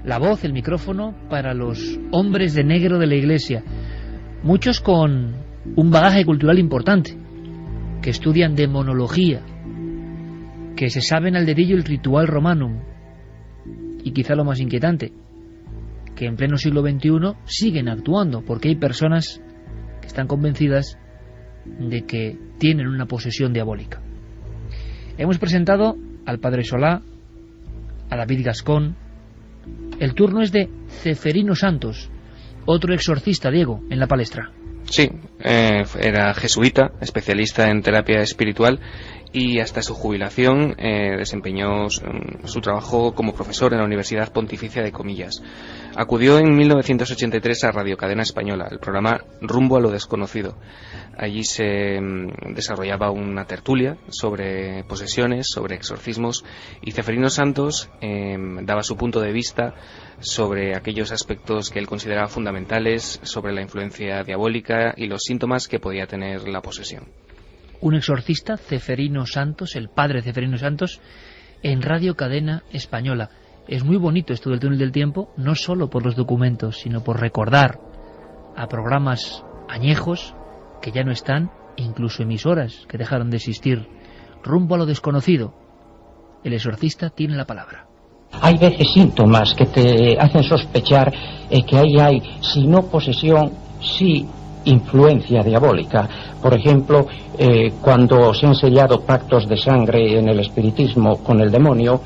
la voz, el micrófono para los hombres de negro de la Iglesia, muchos con un bagaje cultural importante, que estudian demonología, que se saben al dedillo el ritual romanum, y quizá lo más inquietante, que en pleno siglo XXI siguen actuando, porque hay personas que están convencidas de que tienen una posesión diabólica. Hemos presentado al Padre Solá, a David Gascón. El turno es de Ceferino Santos, otro exorcista, Diego, en la palestra. Sí, era jesuita, especialista en terapia espiritual, y hasta su jubilación desempeñó su trabajo como profesor en la Universidad Pontificia de Comillas. Acudió en 1983 a Radio Cadena Española, el programa Rumbo a lo Desconocido. Allí se desarrollaba una tertulia sobre posesiones, sobre exorcismos, y Ceferino Santos daba su punto de vista sobre aquellos aspectos que él consideraba fundamentales, sobre la influencia diabólica y los síntomas que podía tener la posesión. Un exorcista, Ceferino Santos, el padre Ceferino Santos, en Radio Cadena Española. Es muy bonito esto del túnel del tiempo, no solo por los documentos, sino por recordar a programas añejos que ya no están, incluso emisoras que dejaron de existir. Rumbo a lo desconocido. El exorcista tiene la palabra. Hay veces síntomas que te hacen sospechar que ahí hay, si no posesión, sí influencia diabólica. Por ejemplo, cuando se han sellado pactos de sangre en el espiritismo con el demonio,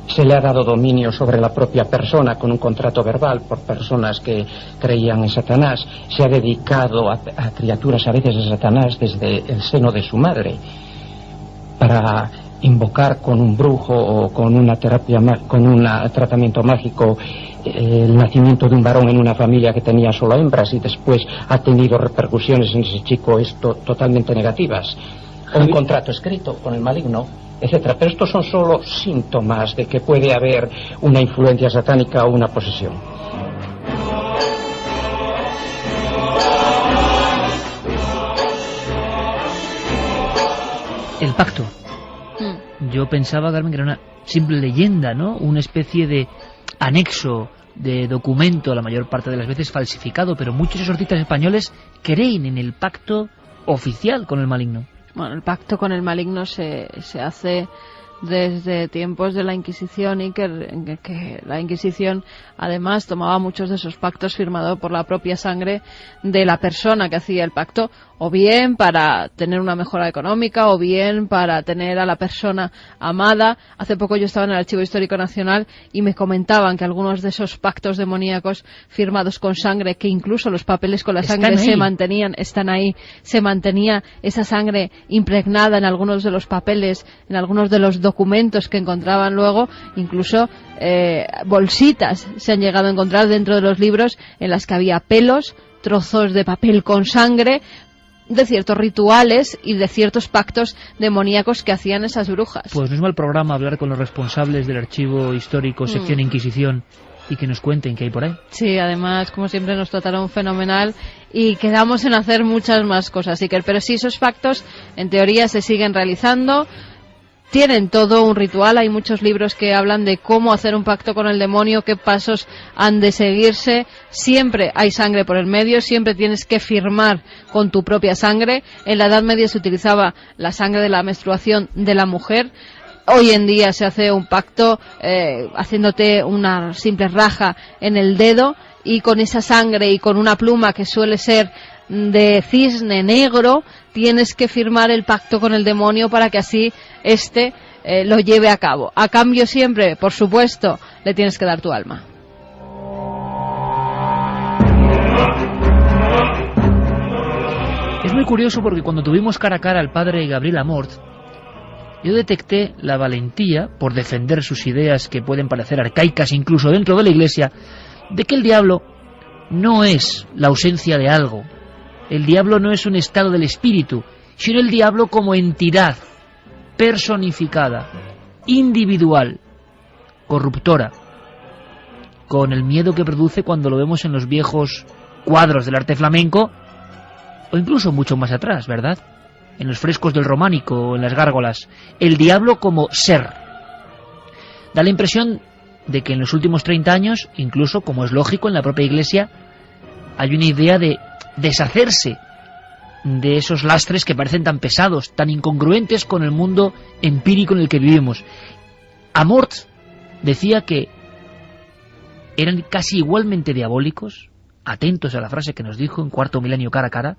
se le ha dado dominio sobre la propia persona con un contrato verbal por personas que creían en Satanás. Se ha dedicado a criaturas a veces de Satanás desde el seno de su madre para invocar con un brujo o con una terapia, con un tratamiento mágico, el nacimiento de un varón en una familia que tenía solo hembras, y después ha tenido repercusiones en ese chico totalmente negativas. O un contrato escrito con el maligno, etcétera. Pero estos son solo síntomas de que puede haber una influencia satánica o una posesión. El pacto. Yo pensaba, Carmen, que era una simple leyenda, ¿no? Una especie de anexo, de documento, la mayor parte de las veces falsificado, pero muchos exorcistas españoles creen en el pacto oficial con el maligno. Bueno, el pacto con el maligno se hace desde tiempos de la Inquisición, y que la Inquisición además tomaba muchos de esos pactos firmados por la propia sangre de la persona que hacía el pacto, o bien para tener una mejora económica, o bien para tener a la persona amada. Hace poco yo estaba en el Archivo Histórico Nacional y me comentaban que algunos de esos pactos demoníacos firmados con sangre, que incluso los papeles con la sangre se mantenían, están ahí, se mantenía esa sangre impregnada en algunos de los papeles, en algunos de los documentos que encontraban luego, incluso bolsitas se han llegado a encontrar dentro de los libros en las que había pelos, trozos de papel con sangre, de ciertos rituales y de ciertos pactos demoníacos que hacían esas brujas. Pues no es mal programa hablar con los responsables del Archivo Histórico, sección Inquisición, y que nos cuenten qué hay por ahí. Sí, además, como siempre, nos trataron fenomenal y quedamos en hacer muchas más cosas. Pero sí, esos pactos, en teoría, se siguen realizando. Tienen todo un ritual, hay muchos libros que hablan de cómo hacer un pacto con el demonio, qué pasos han de seguirse. Siempre hay sangre por el medio, siempre tienes que firmar con tu propia sangre. En la Edad Media se utilizaba la sangre de la menstruación de la mujer. Hoy en día se hace un pacto haciéndote una simple raja en el dedo, y con esa sangre y con una pluma que suele ser de cisne negro, tienes que firmar el pacto con el demonio para que así lo lleve a cabo. A cambio siempre, por supuesto, le tienes que dar tu alma. Es muy curioso porque cuando tuvimos cara a cara al padre Gabriel Amort, yo detecté la valentía, por defender sus ideas que pueden parecer arcaicas incluso dentro de la Iglesia, de que el diablo no es la ausencia de algo. El diablo no es un estado del espíritu, sino el diablo como entidad personificada, individual, corruptora, con el miedo que produce cuando lo vemos en los viejos cuadros del arte flamenco, o incluso mucho más atrás, ¿verdad? En los frescos del románico o en las gárgolas. El diablo como ser. Da la impresión de que en los últimos 30 años, incluso, como es lógico, en la propia Iglesia hay una idea de deshacerse de esos lastres que parecen tan pesados, tan incongruentes con el mundo empírico en el que vivimos. Amort decía que eran casi igualmente diabólicos, atentos a la frase que nos dijo en Cuarto Milenio cara a cara,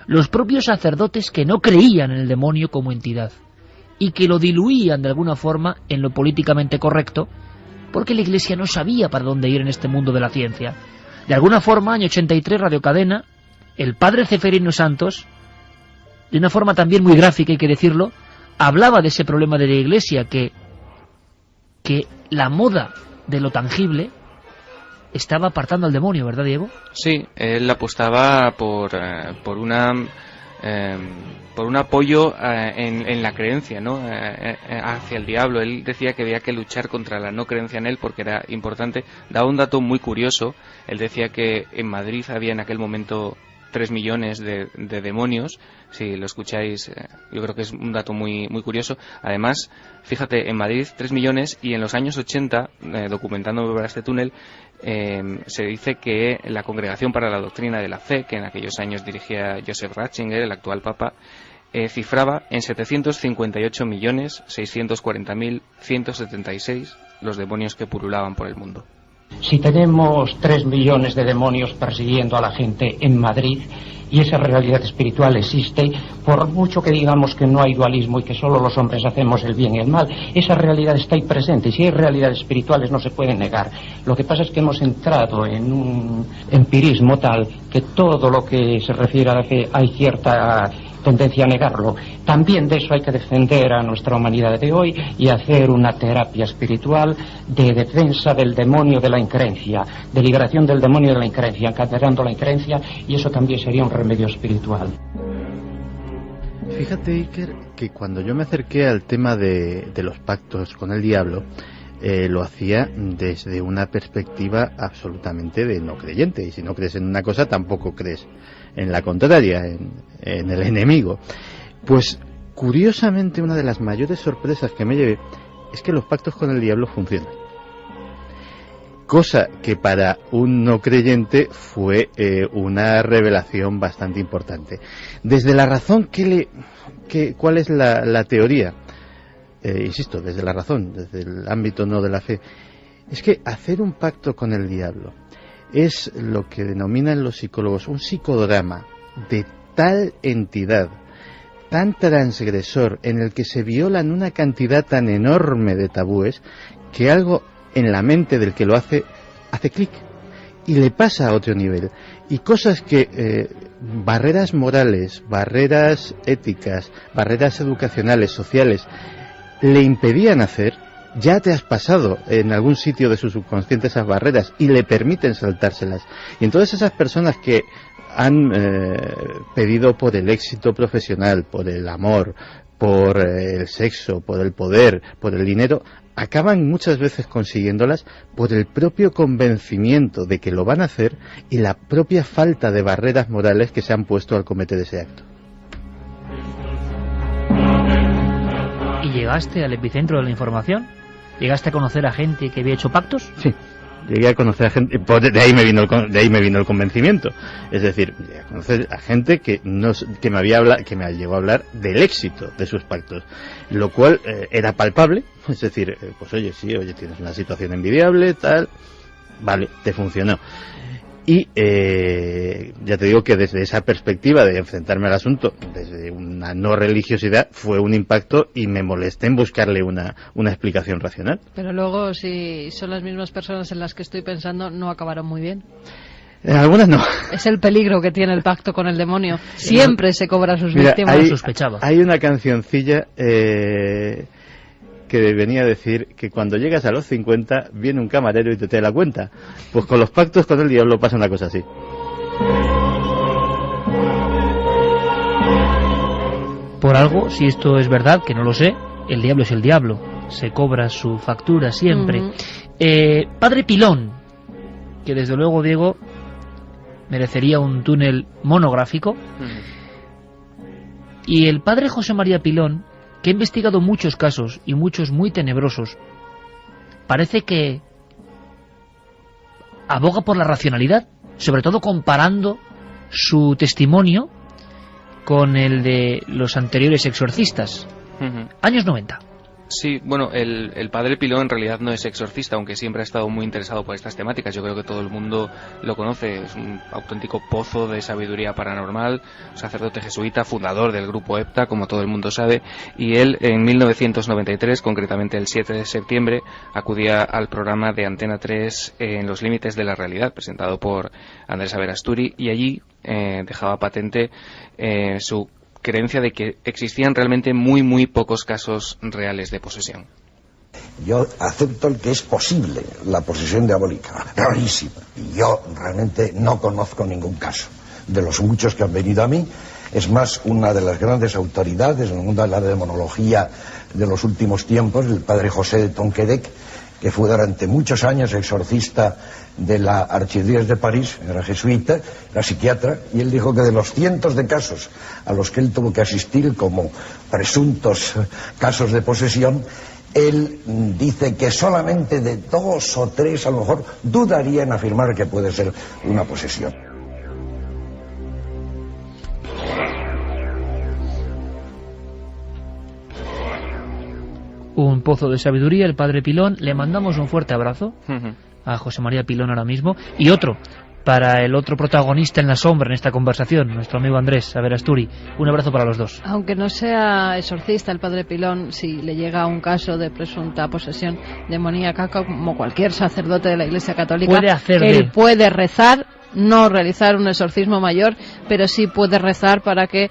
los propios sacerdotes que no creían en el demonio como entidad y que lo diluían de alguna forma en lo políticamente correcto, porque la Iglesia no sabía para dónde ir en este mundo de la ciencia. De alguna forma, año 83, Radio Cadena, el padre Ceferino Santos, de una forma también muy gráfica, hay que decirlo, hablaba de ese problema de la Iglesia, que la moda de lo tangible estaba apartando al demonio, ¿verdad, Diego? Sí, él apostaba por un apoyo en la creencia, ¿no? Hacia el diablo. Él decía que había que luchar contra la no creencia en él porque era importante. Daba un dato muy curioso. Él decía que en Madrid había en aquel momento 3 millones de demonios. Si lo escucháis, yo creo que es un dato muy, muy curioso. Además, fíjate, en Madrid 3 millones y en los años 80, documentándome para este túnel, se dice que la Congregación para la Doctrina de la Fe, que en aquellos años dirigía Joseph Ratzinger, el actual Papa, cifraba en 758.640.176 los demonios que pululaban por el mundo. Si tenemos 3 millones de demonios persiguiendo a la gente en Madrid y esa realidad espiritual existe, por mucho que digamos que no hay dualismo y que solo los hombres hacemos el bien y el mal, esa realidad está ahí presente y si hay realidades espirituales no se pueden negar. Lo que pasa es que hemos entrado en un empirismo tal que todo lo que se refiere a la fe hay cierta tendencia a negarlo. También de eso hay que defender a nuestra humanidad de hoy y hacer una terapia espiritual de defensa del demonio de la increencia, de liberación del demonio de la increencia, encadenando la increencia, y eso también sería un remedio espiritual. Fíjate, Iker, que cuando yo me acerqué al tema de los pactos con el diablo, lo hacía desde una perspectiva absolutamente de no creyente, y si no crees en una cosa tampoco crees en la contraria, en el enemigo. Pues curiosamente una de las mayores sorpresas que me llevé es que los pactos con el diablo funcionan, cosa que para un no creyente fue una revelación bastante importante. Desde la razón, ¿cuál es la teoría? Insisto, desde la razón, desde el ámbito no de la fe, es que hacer un pacto con el diablo es lo que denominan los psicólogos un psicodrama de tal entidad, tan transgresor, en el que se violan una cantidad tan enorme de tabúes, que algo en la mente del que lo hace clic y le pasa a otro nivel. Y cosas que barreras morales, barreras éticas, barreras educacionales, sociales, le impedían hacer, ya te has pasado en algún sitio de su subconsciente esas barreras y le permiten saltárselas. Y entonces esas personas que han pedido por el éxito profesional, por el amor, por el sexo, por el poder, por el dinero, acaban muchas veces consiguiéndolas por el propio convencimiento de que lo van a hacer y la propia falta de barreras morales que se han puesto al cometer ese acto. ¿Y llegaste al epicentro de la información? ¿Llegaste a conocer a gente que había hecho pactos? Sí, llegué a conocer a gente, de ahí me vino el convencimiento. Es decir, llegué a conocer a gente que me llegó a hablar del éxito de sus pactos, lo cual era palpable. Es decir, pues oye, tienes una situación envidiable, tal, vale, te funcionó. Y ya te digo que desde esa perspectiva de enfrentarme al asunto, desde una no religiosidad, fue un impacto y me molesté en buscarle una explicación racional. Pero luego, si son las mismas personas en las que estoy pensando, no acabaron muy bien. Algunas no. Es el peligro que tiene el pacto con el demonio. Siempre se cobra a sus víctimas. Lo sospechaba. Hay una cancioncilla que venía a decir que cuando llegas a los 50 viene un camarero y te da la cuenta. Pues con los pactos con el diablo pasa una cosa así. Por algo, si esto es verdad, que no lo sé, el diablo es el diablo, se cobra su factura siempre. Padre Pilón, que desde luego, Diego, merecería un túnel monográfico. Y el padre José María Pilón, que ha investigado muchos casos y muchos muy tenebrosos, parece que aboga por la racionalidad, sobre todo comparando su testimonio con el de los anteriores exorcistas. Años 90. Sí, bueno, el padre Pilón en realidad no es exorcista, aunque siempre ha estado muy interesado por estas temáticas. Yo creo que todo el mundo lo conoce. Es un auténtico pozo de sabiduría paranormal, sacerdote jesuita, fundador del grupo EPTA, como todo el mundo sabe. Y él, en 1993, concretamente el 7 de septiembre, acudía al programa de Antena 3 En los límites de la realidad, presentado por Andrés Averasturi, y allí dejaba patente su creencia de que existían realmente muy pocos casos reales de posesión. Yo acepto el que es posible la posesión diabólica, rarísima. Y yo realmente no conozco ningún caso. De los muchos que han venido a mí, es más, una de las grandes autoridades en el mundo de la demonología de los últimos tiempos, el padre José de Tonquédec, que fue durante muchos años exorcista de la Archidiócesis de París, era jesuita, era psiquiatra, y él dijo que de los cientos de casos a los que él tuvo que asistir como presuntos casos de posesión, él dice que solamente de 2 o 3 a lo mejor dudaría en afirmar que puede ser una posesión. Un pozo de sabiduría, el padre Pilón. Le mandamos un fuerte abrazo a José María Pilón ahora mismo. Y otro para el otro protagonista en la sombra en esta conversación, nuestro amigo Andrés Averasturi. Un abrazo para los dos. Aunque no sea exorcista el padre Pilón, si le llega un caso de presunta posesión demoníaca, como cualquier sacerdote de la Iglesia Católica, él puede rezar, no realizar un exorcismo mayor, pero sí puede rezar para que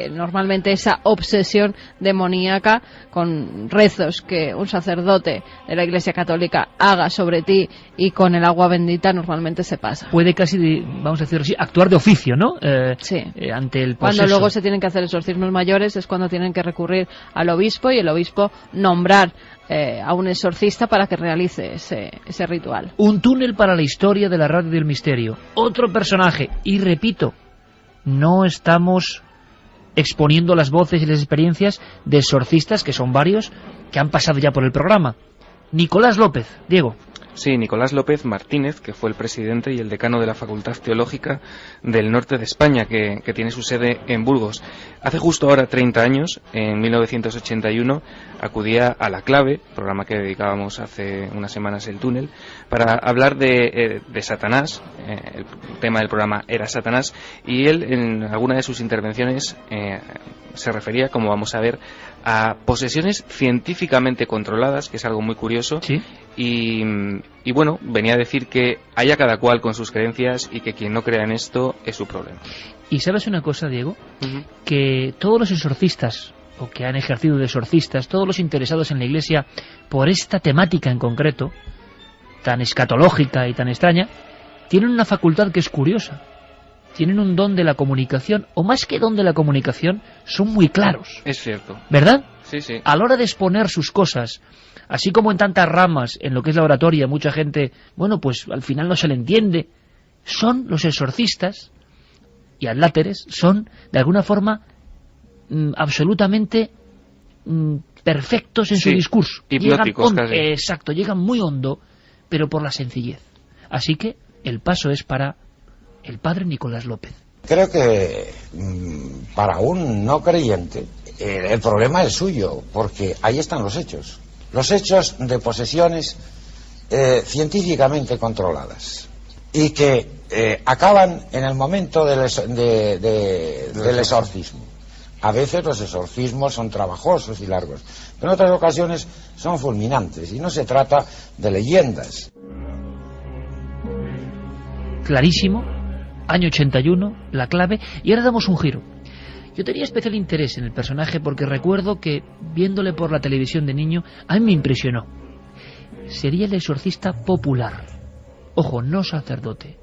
normalmente esa obsesión demoníaca, con rezos que un sacerdote de la Iglesia Católica haga sobre ti y con el agua bendita, normalmente se pasa. Puede casi, vamos a decir así, actuar de oficio, ¿no? Sí. Ante el poseso. Cuando luego se tienen que hacer exorcismos mayores es cuando tienen que recurrir al obispo, y el obispo nombrar a un exorcista para que realice ese ritual. Un túnel para la historia de la radio del misterio. Otro personaje. Y repito, no estamos exponiendo las voces y las experiencias de exorcistas, que son varios, que han pasado ya por el programa. Nicolás López, Diego. Sí, Nicolás López Martínez, que fue el presidente y el decano de la Facultad Teológica del Norte de España, que tiene su sede en Burgos. Hace justo ahora 30 años, en 1981, acudía a La Clave, programa que dedicábamos hace unas semanas, El Túnel, para hablar de Satanás. El tema del programa era Satanás, y él en alguna de sus intervenciones se refería, como vamos a ver, a posesiones científicamente controladas, que es algo muy curioso. ¿Sí? Y bueno, venía a decir que haya cada cual con sus creencias y que quien no crea en esto es su problema. Y sabes una cosa, Diego, que todos los exorcistas, o que han ejercido de exorcistas, todos los interesados en la Iglesia por esta temática en concreto, tan escatológica y tan extraña, tienen una facultad que es curiosa. Tienen un don de la comunicación, o más que don de la comunicación, son muy claros. Es cierto. ¿Verdad? Sí, sí. A la hora de exponer sus cosas, así como en tantas ramas, en lo que es la oratoria, mucha gente, bueno, pues al final no se le entiende. Son los exorcistas y adláteres, son de alguna forma absolutamente perfectos en su discurso. Hipnóticos, casi. Exacto, llegan muy hondo, pero por la sencillez. Así que el paso es para el padre Nicolás López. Creo que para un no creyente el problema es suyo, porque ahí están los hechos. Los hechos de posesiones científicamente controladas y que acaban en el momento del exorcismo. A veces los exorcismos son trabajosos y largos, pero en otras ocasiones son fulminantes, y no se trata de leyendas. Clarísimo, año 81, La Clave, y ahora damos un giro. Yo tenía especial interés en el personaje porque recuerdo que, viéndole por la televisión de niño, a mí me impresionó. Sería el exorcista popular. Ojo, no sacerdote.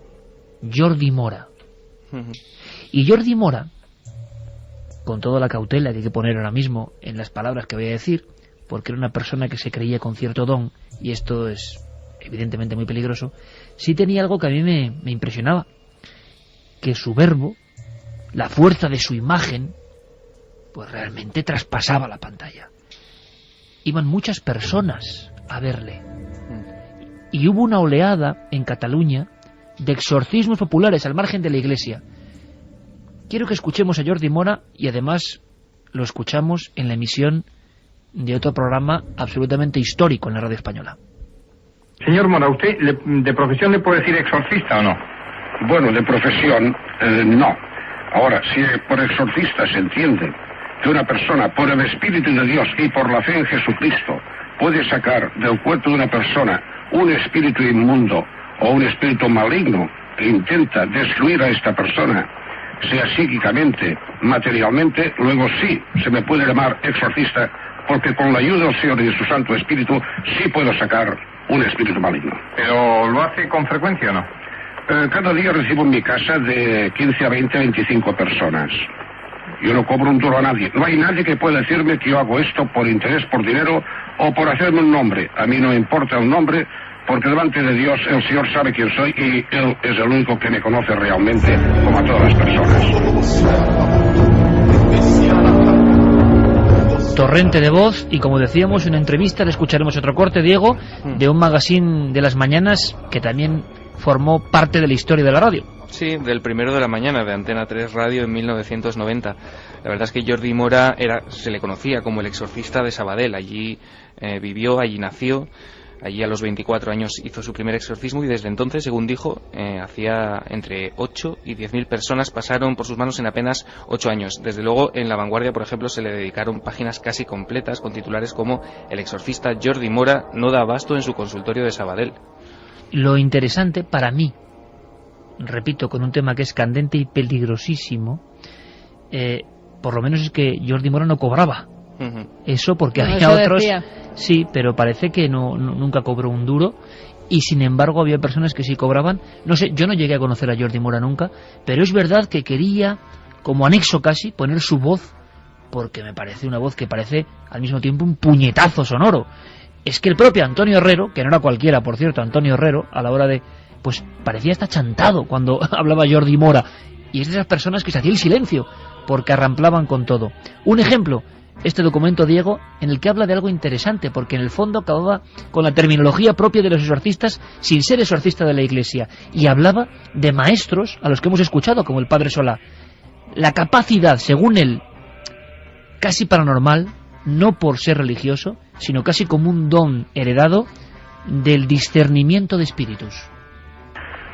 Jordi Mora. Y Jordi Mora, con toda la cautela que hay que poner ahora mismo en las palabras que voy a decir, porque era una persona que se creía con cierto don, y esto es evidentemente muy peligroso, sí tenía algo que a mí me impresionaba, que su verbo, la fuerza de su imagen, pues realmente traspasaba la pantalla. Iban muchas personas a verle, y hubo una oleada en Cataluña de exorcismos populares al margen de la Iglesia. Quiero que escuchemos a Jordi Mora y además lo escuchamos en la emisión de otro programa absolutamente histórico en la radio española. Señor Mora, ¿usted de profesión le puede decir exorcista o no? Bueno, de profesión, no. Ahora, si por exorcista se entiende que una persona, por el Espíritu de Dios y por la fe en Jesucristo, puede sacar del cuerpo de una persona un espíritu inmundo o un espíritu maligno que intenta destruir a esta persona, sea psíquicamente, materialmente, luego sí se me puede llamar exorcista, porque con la ayuda del Señor y de su Santo Espíritu sí puedo sacar un espíritu maligno. ¿Pero lo hace con frecuencia o no? Cada día recibo en mi casa de 15 a 20 a 25 personas. Yo no cobro un duro a nadie. No hay nadie que pueda decirme que yo hago esto por interés, por dinero o por hacerme un nombre. A mí no me importa un nombre, porque delante de Dios el Señor sabe quién soy y Él es el único que me conoce realmente, como a todas las personas. Torrente de voz y, como decíamos, una entrevista, le escucharemos otro corte, Diego, de un magazine de las mañanas que también formó parte de la historia de la radio. Sí, del Primero de la Mañana, de Antena 3 Radio en 1990. La verdad es que Jordi Mora se le conocía como el exorcista de Sabadell. Allí vivió, allí nació, allí a los 24 años hizo su primer exorcismo y desde entonces, según dijo, hacía entre 8 y 10.000 personas pasaron por sus manos en apenas 8 años. Desde luego, en La Vanguardia, por ejemplo, se le dedicaron páginas casi completas con titulares como "El exorcista Jordi Mora no da abasto en su consultorio de Sabadell". Lo interesante para mí, repito, con un tema que es candente y peligrosísimo, por lo menos es que Jordi Mora no cobraba. Eso porque no, había eso otros, decía. sí, pero parece que nunca cobró un duro, y sin embargo había personas que sí cobraban. No sé, yo no llegué a conocer a Jordi Mora nunca, pero es verdad que quería, como anexo casi, poner su voz, porque me parece una voz que parece al mismo tiempo un puñetazo sonoro. Es que el propio Antonio Herrero, que no era cualquiera, por cierto, Antonio Herrero, a la hora de, pues parecía hasta chantado cuando hablaba Jordi Mora, y es de esas personas que se hacía el silencio porque arramplaban con todo. Un ejemplo, este documento, Diego, en el que habla de algo interesante, porque en el fondo acababa con la terminología propia de los exorcistas sin ser exorcista de la Iglesia, y hablaba de maestros a los que hemos escuchado, como el Padre Solá. La capacidad, según él, casi paranormal, no por ser religioso, sino casi como un don heredado del discernimiento de espíritus.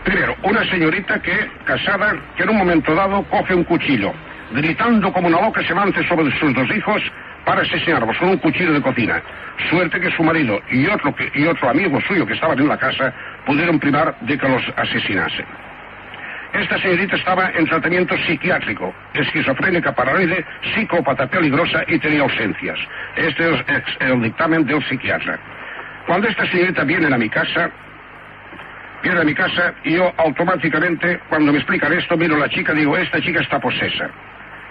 Primero, una señorita casada, que en un momento dado coge un cuchillo, gritando como una loca, se lance sobre sus 2 hijos para asesinarlos con un cuchillo de cocina. Suerte que su marido y otro amigo suyo que estaban en la casa pudieron privar de que los asesinasen. Esta señorita estaba en tratamiento psiquiátrico, esquizofrénica, paranoide, psicópata peligrosa y tenía ausencias. Este es el dictamen del psiquiatra. Cuando esta señorita viene a mi casa, y yo automáticamente, cuando me explican esto, miro a la chica y digo, esta chica está posesa.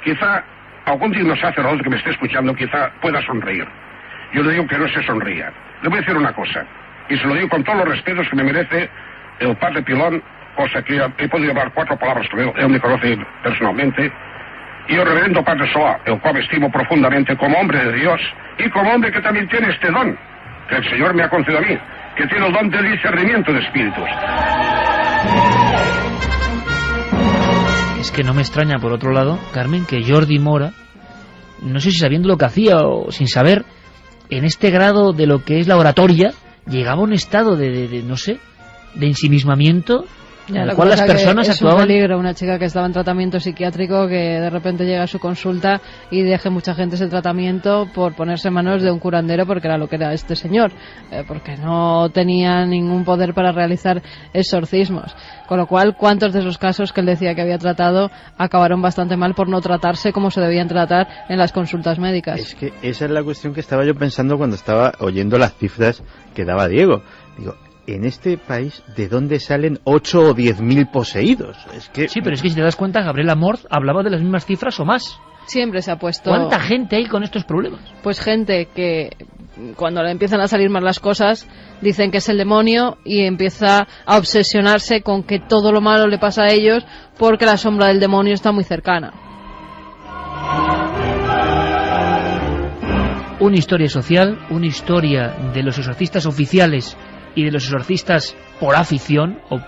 Quizá algún digno sacerdote que me esté escuchando quizá pueda sonreír. Yo le digo que no se sonría. Le voy a decir una cosa, y se lo digo con todos los respetos que me merece el padre Pilón, cosa que he podido hablar 4 palabras con él me conoce personalmente, y el reverendo Padre Solá, el cual estimo profundamente como hombre de Dios, y como hombre que también tiene este don, que el Señor me ha concedido a mí, que tiene el don del discernimiento de espíritus. Es que no me extraña, por otro lado, Carmen, que Jordi Mora, no sé si sabiendo lo que hacía o sin saber, en este grado de lo que es la oratoria, llegaba a un estado de no sé, de ensimismamiento, en el cual las personas actuaban. Es un peligro, una chica que estaba en tratamiento psiquiátrico, que de repente llega a su consulta y deje mucha gente ese tratamiento por ponerse en manos de un curandero, porque era lo que era este señor, porque no tenía ningún poder para realizar exorcismos. Con lo cual, ¿cuántos de esos casos que él decía que había tratado acabaron bastante mal por no tratarse como se debían tratar en las consultas médicas? Es que esa es la cuestión que estaba yo pensando cuando estaba oyendo las cifras que daba Diego. Digo, en este país, ¿de dónde salen 8 o 10.000 poseídos? Es que... Sí, pero es que si te das cuenta, Gabriel Amorth hablaba de las mismas cifras o más. Siempre se ha puesto... ¿Cuánta gente hay con estos problemas? Pues gente que, cuando le empiezan a salir mal las cosas, dicen que es el demonio y empieza a obsesionarse con que todo lo malo le pasa a ellos porque la sombra del demonio está muy cercana. Una historia social, una historia de los exorcistas oficiales y de los exorcistas por afición o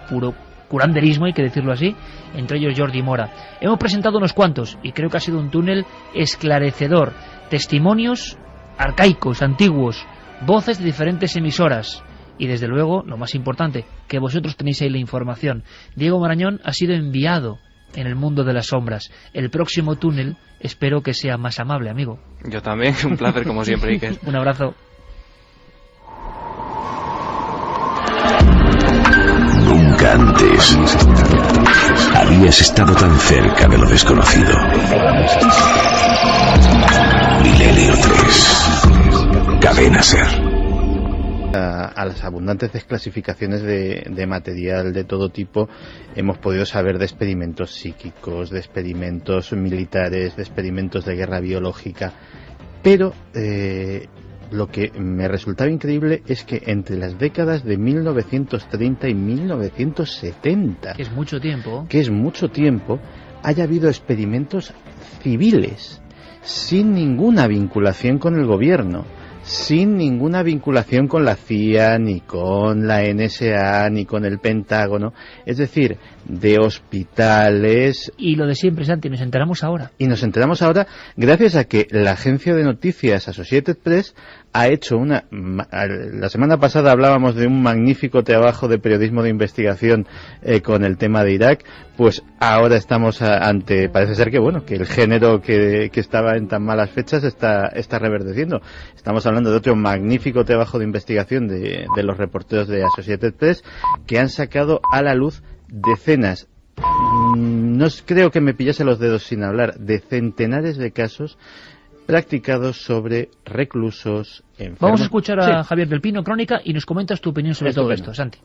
curanderismo, hay que decirlo así, entre ellos Jordi Mora. Hemos presentado unos cuantos y creo que ha sido un túnel esclarecedor. Testimonios arcaicos, antiguos, voces de diferentes emisoras y desde luego, lo más importante, que vosotros tenéis ahí la información. Diego Marañón ha sido enviado en el mundo de las sombras. El próximo túnel espero que sea más amable, amigo. Yo también, un placer como siempre, Iker. Un abrazo. Nunca antes habías estado tan cerca de lo desconocido. Milenio 3. Cadena SER. A las abundantes desclasificaciones de material de todo tipo hemos podido saber de experimentos psíquicos, de experimentos militares, de experimentos de guerra biológica, pero lo que me resultaba increíble es que entre las décadas de 1930 y 1970, que es mucho tiempo, haya habido experimentos civiles sin ninguna vinculación con el gobierno, sin ninguna vinculación con la CIA, ni con la NSA, ni con el Pentágono, es decir, de hospitales. Y lo de siempre, Santi, nos enteramos ahora. Y nos enteramos ahora gracias a que la agencia de noticias Associated Press ha hecho la semana pasada hablábamos de un magnífico trabajo de periodismo de investigación con el tema de Irak, pues ahora estamos parece ser que que el género que estaba en tan malas fechas está reverdeciendo. Estamos hablando de otro magnífico trabajo de investigación de los reporteros de Associated Press que han sacado a la luz decenas, no creo que me pillase los dedos sin hablar, de centenares de casos practicados sobre reclusos enfermos. Vamos a escuchar a Javier del Pino, Crónica, y nos comentas tu opinión sobre todo esto, Santi.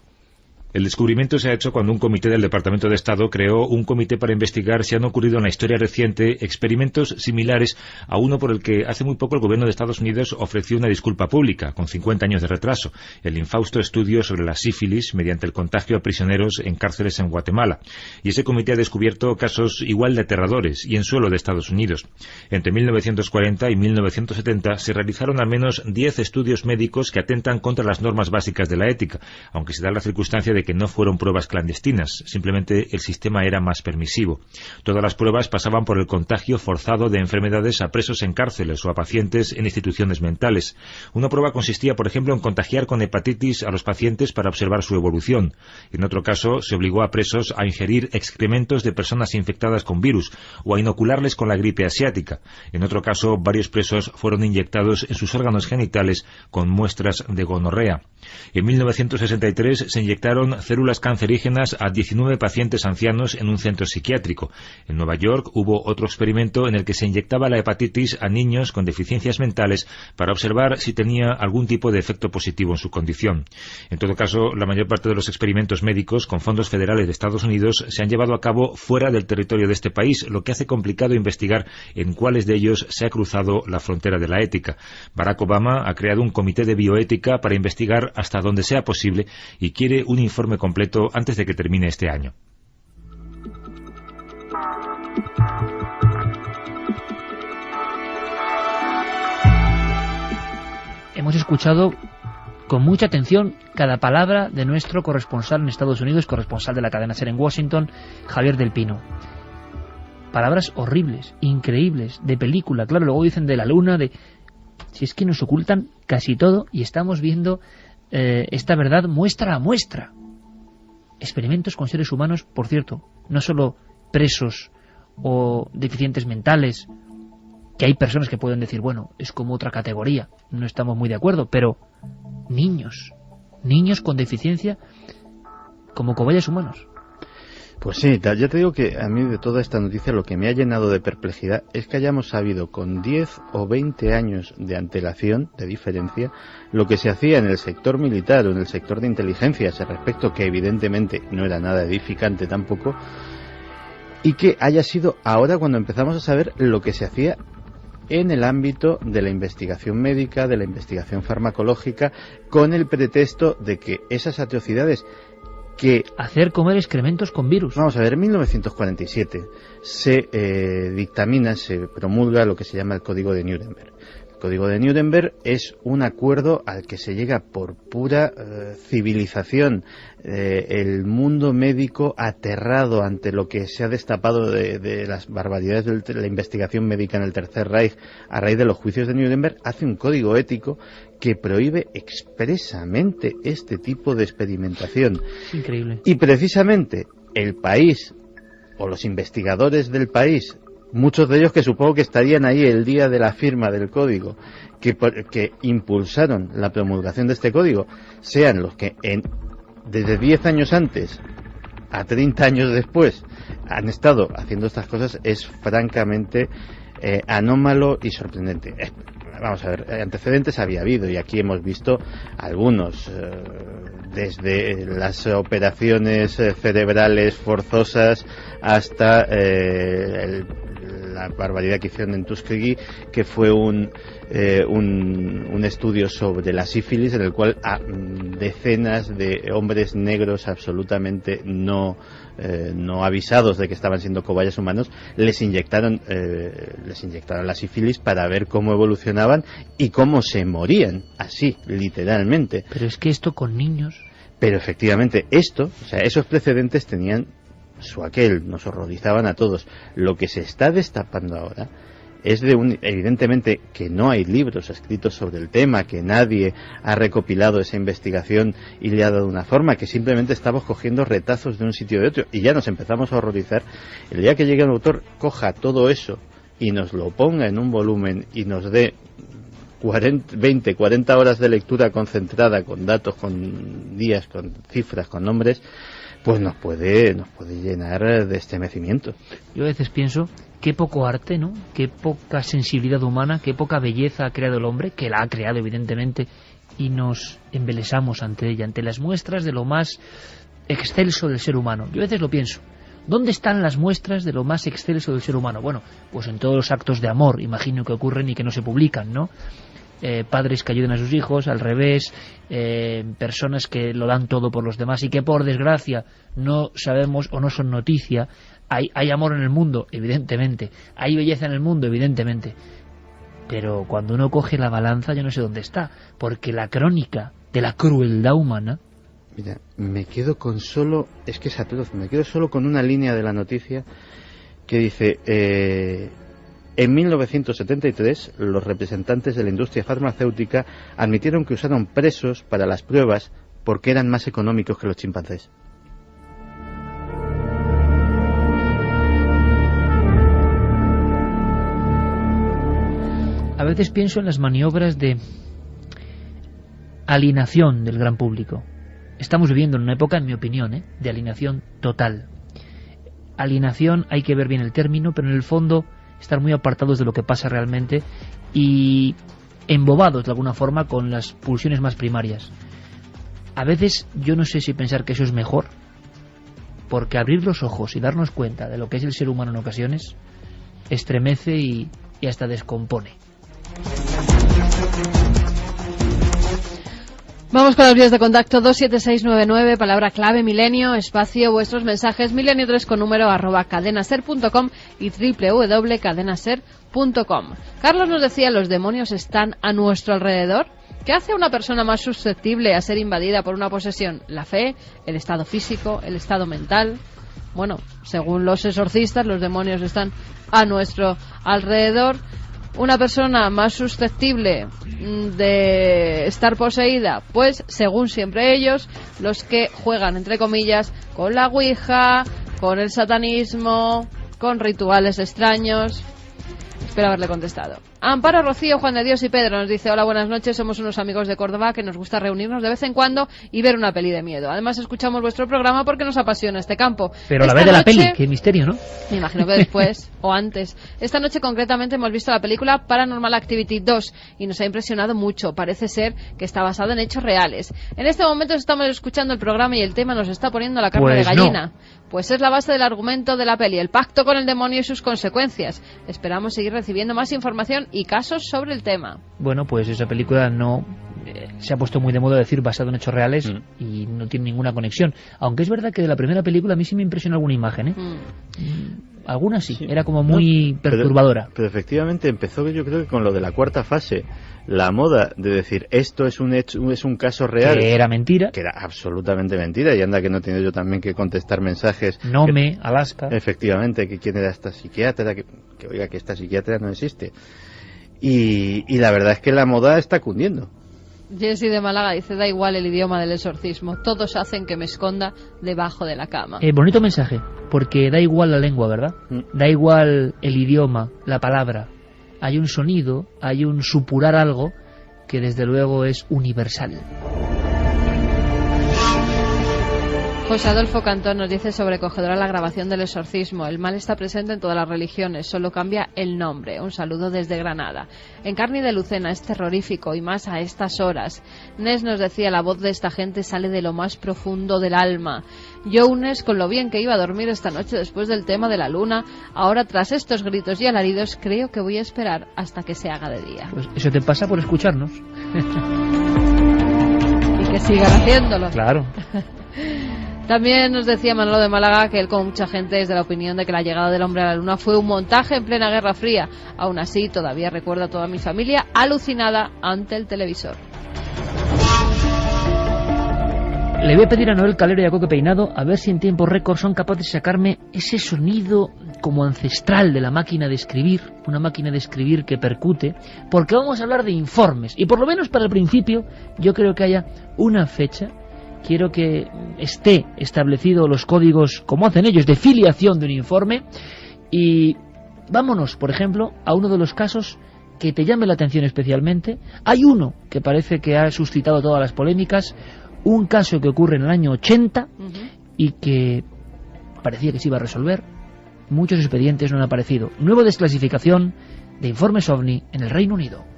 El descubrimiento se ha hecho cuando un comité del Departamento de Estado creó un comité para investigar si han ocurrido en la historia reciente experimentos similares a uno por el que hace muy poco el gobierno de Estados Unidos ofreció una disculpa pública, con 50 años de retraso, el infausto estudio sobre la sífilis mediante el contagio a prisioneros en cárceles en Guatemala. Y ese comité ha descubierto casos igual de aterradores y en suelo de Estados Unidos. Entre 1940 y 1970 se realizaron al menos 10 estudios médicos que atentan contra las normas básicas de la ética, aunque se da la circunstancia de que no fueron pruebas clandestinas, simplemente el sistema era más permisivo. Todas las pruebas pasaban por el contagio forzado de enfermedades a presos en cárceles o a pacientes en instituciones mentales. Una prueba consistía, por ejemplo, en contagiar con hepatitis a los pacientes para observar su evolución. En otro caso, se obligó a presos a ingerir excrementos de personas infectadas con virus o a inocularles con la gripe asiática. En otro caso, varios presos fueron inyectados en sus órganos genitales con muestras de gonorrea. En 1963 se inyectaron células cancerígenas a 19 pacientes ancianos en un centro psiquiátrico. En Nueva York hubo otro experimento en el que se inyectaba la hepatitis a niños con deficiencias mentales para observar si tenía algún tipo de efecto positivo en su condición. En todo caso, la mayor parte de los experimentos médicos con fondos federales de Estados Unidos se han llevado a cabo fuera del territorio de este país, lo que hace complicado investigar en cuáles de ellos se ha cruzado la frontera de la ética. Barack Obama ha creado un comité de bioética para investigar hasta donde sea posible y quiere un informe completo antes de que termine este año. Hemos escuchado con mucha atención cada palabra de nuestro corresponsal en Estados Unidos, corresponsal de la cadena SER en Washington, Javier del Pino. Palabras horribles, increíbles, de película, claro, luego dicen de la luna, si es que nos ocultan casi todo y estamos viendo esta verdad muestra a muestra. Experimentos con seres humanos, por cierto, no solo presos o deficientes mentales, que hay personas que pueden decir, bueno, es como otra categoría, no estamos muy de acuerdo, pero niños con deficiencia como cobayas humanos. Pues sí, ya te digo que a mí de toda esta noticia lo que me ha llenado de perplejidad es que hayamos sabido con 10 o 20 años de antelación, de diferencia, lo que se hacía en el sector militar o en el sector de inteligencia a ese respecto, que evidentemente no era nada edificante tampoco, y que haya sido ahora cuando empezamos a saber lo que se hacía en el ámbito de la investigación médica, de la investigación farmacológica, con el pretexto de que esas atrocidades que... Hacer comer excrementos con virus. Vamos a ver, en 1947 se promulga lo que se llama el Código de Nuremberg. Código de Nuremberg es un acuerdo al que se llega por pura civilización. El mundo médico, aterrado ante lo que se ha destapado de las barbaridades de la investigación médica en el Tercer Reich a raíz de los juicios de Nuremberg, hace un código ético que prohíbe expresamente este tipo de experimentación. Increíble. Y precisamente el país, o los investigadores del país, muchos de ellos que supongo que estarían ahí el día de la firma del código, que impulsaron la promulgación de este código, sean los que desde 10 años antes a 30 años después han estado haciendo estas cosas, es francamente anómalo y sorprendente. Vamos a ver, antecedentes había habido, y aquí hemos visto algunos, desde las operaciones cerebrales forzosas hasta la barbaridad que hicieron en Tuskegee, que fue un estudio sobre la sífilis, en el cual a decenas de hombres negros absolutamente no avisados de que estaban siendo cobayas humanos les inyectaron la sífilis para ver cómo evolucionaban y cómo se morían, así, literalmente. Pero es que esto con niños... Pero efectivamente, esos precedentes tenían su aquel, nos horrorizaban a todos. Lo que se está destapando ahora es evidentemente que no hay libros escritos sobre el tema, que nadie ha recopilado esa investigación y le ha dado una forma, que simplemente estamos cogiendo retazos de un sitio o de otro, y ya nos empezamos a horrorizar. El día que llegue un autor, coja todo eso y nos lo ponga en un volumen y nos dé 20, 40 horas de lectura concentrada, con datos, con días, con cifras, con nombres, pues nos puede llenar de estremecimiento. Yo a veces pienso qué poco arte, ¿no? Qué poca sensibilidad humana, qué poca belleza ha creado el hombre, que la ha creado evidentemente, y nos embelesamos ante ella, ante las muestras de lo más excelso del ser humano. Yo a veces lo pienso. ¿Dónde están las muestras de lo más excelso del ser humano? Bueno, pues en todos los actos de amor, imagino que ocurren y que no se publican, ¿no? Padres que ayuden a sus hijos, al revés, personas que lo dan todo por los demás y que por desgracia no sabemos o no son noticia. Hay amor en el mundo, evidentemente, hay belleza en el mundo, evidentemente, pero cuando uno coge la balanza yo no sé dónde está, porque la crónica de la crueldad humana... Mira, me quedo solo con una línea de la noticia que dice... En 1973, los representantes de la industria farmacéutica admitieron que usaron presos para las pruebas porque eran más económicos que los chimpancés. A veces pienso en las maniobras de alienación del gran público. Estamos viviendo en una época, en mi opinión, de alienación total. Alienación, hay que ver bien el término, pero en el fondo... estar muy apartados de lo que pasa realmente y embobados de alguna forma con las pulsiones más primarias. A veces yo no sé si pensar que eso es mejor, porque abrir los ojos y darnos cuenta de lo que es el ser humano en ocasiones estremece y hasta descompone. Vamos con las vías de contacto. 27699, palabra clave milenio, espacio, vuestros mensajes, milenio3 con número @cadenaser.com y www.cadenaser.com. Carlos nos decía, los demonios están a nuestro alrededor. ¿Qué hace a una persona más susceptible a ser invadida por una posesión? ¿La fe? ¿El estado físico? ¿El estado mental? Bueno, según los exorcistas, los demonios están a nuestro alrededor. Una persona más susceptible de estar poseída, pues según siempre ellos, los que juegan entre comillas con la ouija, con el satanismo, con rituales extraños. Espero haberle contestado. Amparo, Rocío, Juan de Dios y Pedro nos dice: hola, buenas noches, somos unos amigos de Córdoba que nos gusta reunirnos de vez en cuando y ver una peli de miedo. Además escuchamos vuestro programa porque nos apasiona este campo. Pero a la vez de la peli, qué misterio, ¿no? Me imagino que después o antes. Esta noche concretamente hemos visto la película Paranormal Activity 2 y nos ha impresionado mucho. Parece ser que está basado en hechos reales. En este momento estamos escuchando el programa y el tema nos está poniendo la carne de gallina. No. Pues es la base del argumento de la peli, el pacto con el demonio y sus consecuencias. Esperamos seguir recibiendo más información y casos sobre el tema. Bueno, pues esa película no se ha puesto muy de moda decir basado en hechos reales y no tiene ninguna conexión. Aunque es verdad que de la primera película a mí sí me impresionó alguna imagen, algunas sí, era como muy perturbadora. Pero efectivamente empezó, yo creo que con lo de la cuarta fase, la moda de decir esto es un hecho, es un caso real. Que era mentira. Que era absolutamente mentira, y anda que no he tenido yo también que contestar mensajes. Nome, Alaska. Efectivamente, que quién era esta psiquiatra, que oiga, que esta psiquiatra no existe. Y la verdad es que la moda está cundiendo. Jessy de Málaga dice, da igual el idioma del exorcismo, todos hacen que me esconda debajo de la cama. Bonito mensaje, porque da igual la lengua, ¿verdad? Da igual el idioma, la palabra. Hay un sonido, hay un supurar algo que desde luego es universal. José Adolfo Cantón nos dice sobrecogedora la grabación del exorcismo. El mal está presente en todas las religiones, solo cambia el nombre. Un saludo desde Granada. En Carni de Lucena es terrorífico y más a estas horas. Nes nos decía, la voz de esta gente sale de lo más profundo del alma. Jones, con lo bien que iba a dormir esta noche después del tema de la luna, ahora tras estos gritos y alaridos creo que voy a esperar hasta que se haga de día. Pues eso te pasa por escucharnos. Y que sigan haciéndolo. Claro. También nos decía Manolo de Málaga que él, como mucha gente, es de la opinión de que la llegada del hombre a la luna fue un montaje en plena Guerra Fría. Aún así, todavía recuerdo a toda mi familia alucinada ante el televisor. Le voy a pedir a Noel Calero y a Coque Peinado a ver si en tiempo récord son capaces de sacarme ese sonido como ancestral de la máquina de escribir, una máquina de escribir que percute, porque vamos a hablar de informes. Y por lo menos para el principio, yo creo que haya una fecha. Quiero que esté establecido los códigos, como hacen ellos, de filiación de un informe. Y vámonos, por ejemplo, a uno de los casos que te llame la atención especialmente. Hay uno que parece que ha suscitado todas las polémicas, un caso que ocurre en el año 80 y que parecía que se iba a resolver. Muchos expedientes no han aparecido. Nueva desclasificación de informes OVNI en el Reino Unido.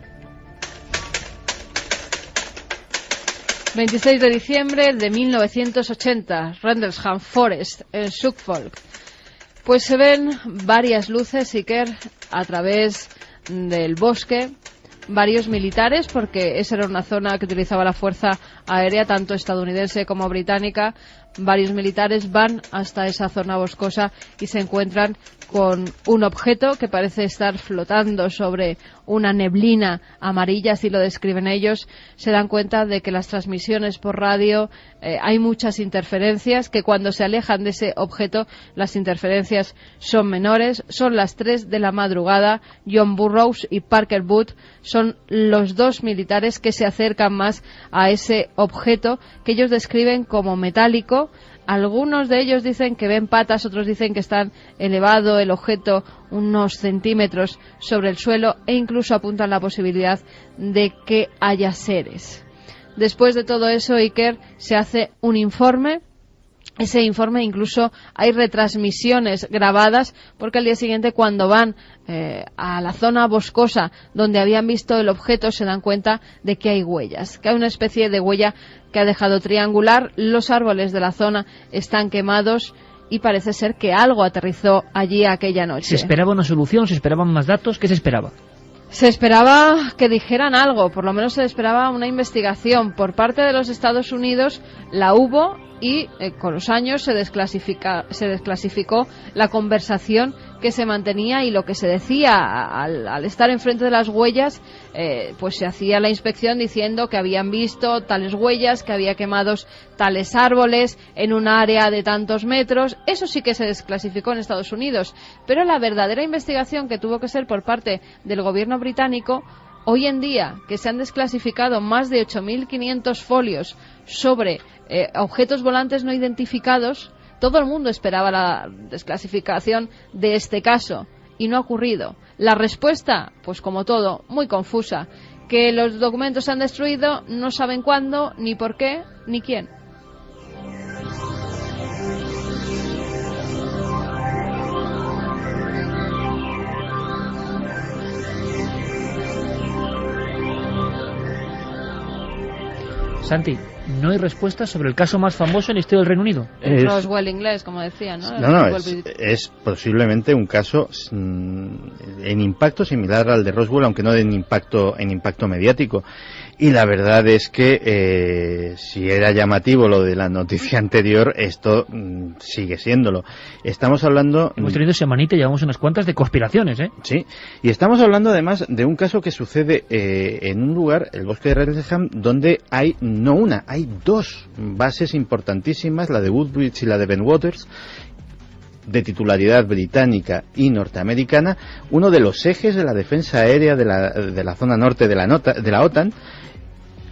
26 de diciembre de 1980, Rendlesham Forest, en Suffolk. Pues se ven varias luces, Iker, a través del bosque, varios militares, porque esa era una zona que utilizaba la fuerza aérea, tanto estadounidense como británica. Varios militares van hasta esa zona boscosa y se encuentran con un objeto que parece estar flotando sobre una neblina amarilla, así lo describen ellos. Se dan cuenta de que las transmisiones por radio hay muchas interferencias, que cuando se alejan de ese objeto las interferencias son menores. Son las 3 de la madrugada. John Burroughs y Parker Booth son los dos militares que se acercan más a ese objeto que ellos describen como metálico. Algunos de ellos dicen que ven patas, otros dicen que están elevado el objeto unos centímetros sobre el suelo e incluso apuntan la posibilidad de que haya seres. Después de todo eso, Iker, se hace un informe. Ese informe incluso hay retransmisiones grabadas, porque al día siguiente, cuando van a la zona boscosa donde habían visto el objeto, se dan cuenta de que hay huellas, que hay una especie de huella que ha dejado triangular. Los árboles de la zona están quemados y parece ser que algo aterrizó allí aquella noche. ¿Se esperaba una solución? ¿Se esperaban más datos? ¿Qué se esperaba? Se esperaba que dijeran algo, por lo menos se esperaba una investigación. Por parte de los Estados Unidos la hubo y con los años se desclasificó la conversación que se mantenía y lo que se decía al estar enfrente de las huellas. Pues se hacía la inspección diciendo que habían visto tales huellas, que había quemados tales árboles en un área de tantos metros. Eso sí que se desclasificó en Estados Unidos, pero la verdadera investigación, que tuvo que ser por parte del gobierno británico, hoy en día, que se han desclasificado más de 8.500 folios sobre objetos volantes no identificados, todo el mundo esperaba la desclasificación de este caso y no ha ocurrido. La respuesta, pues como todo, muy confusa. Que los documentos se han destruido, no saben cuándo, ni por qué, ni quién. Santi, no hay respuesta sobre el caso más famoso en la historia del Reino Unido. Roswell inglés, como decía, ¿no? No, es posiblemente un caso en impacto similar al de Roswell, aunque no en impacto mediático. Y la verdad es que si era llamativo lo de la noticia anterior, esto sigue siéndolo. Estamos hablando... Hemos tenido semanita, llevamos unas cuantas de conspiraciones, ¿eh? Sí, y estamos hablando además de un caso que sucede en un lugar, el bosque de Redlingham, donde hay no una, hay dos bases importantísimas, la de Woodbridge y la de Ben Waters, de titularidad británica y norteamericana, uno de los ejes de la defensa aérea de la zona norte de la OTAN.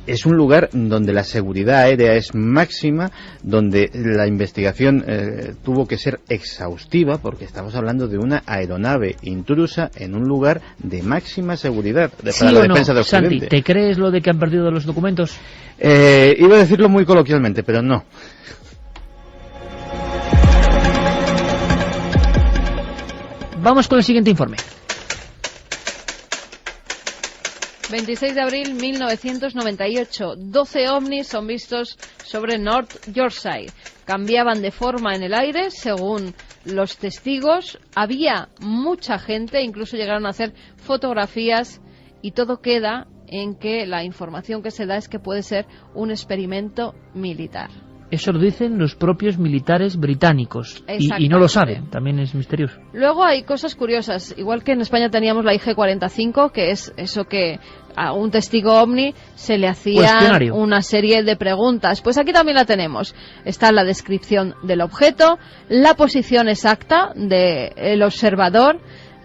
Es un lugar donde la seguridad aérea es máxima, donde la investigación tuvo que ser exhaustiva, porque estamos hablando de una aeronave intrusa en un lugar de máxima seguridad para la defensa de Occidente. Santi, ¿te crees lo de que han perdido los documentos? Iba a decirlo muy coloquialmente, pero no. Vamos con el siguiente informe. 26 de abril 1998. 12 ovnis son vistos sobre North Yorkshire. Cambiaban de forma en el aire según los testigos. Había mucha gente, incluso llegaron a hacer fotografías, y todo queda en que la información que se da es que puede ser un experimento militar. Eso lo dicen los propios militares británicos y no lo saben, también es misterioso. Luego hay cosas curiosas, igual que en España teníamos la IG-45, que es eso que a un testigo ovni se le hacía una serie de preguntas. Pues aquí también la tenemos. Está la descripción del objeto, la posición exacta del observador,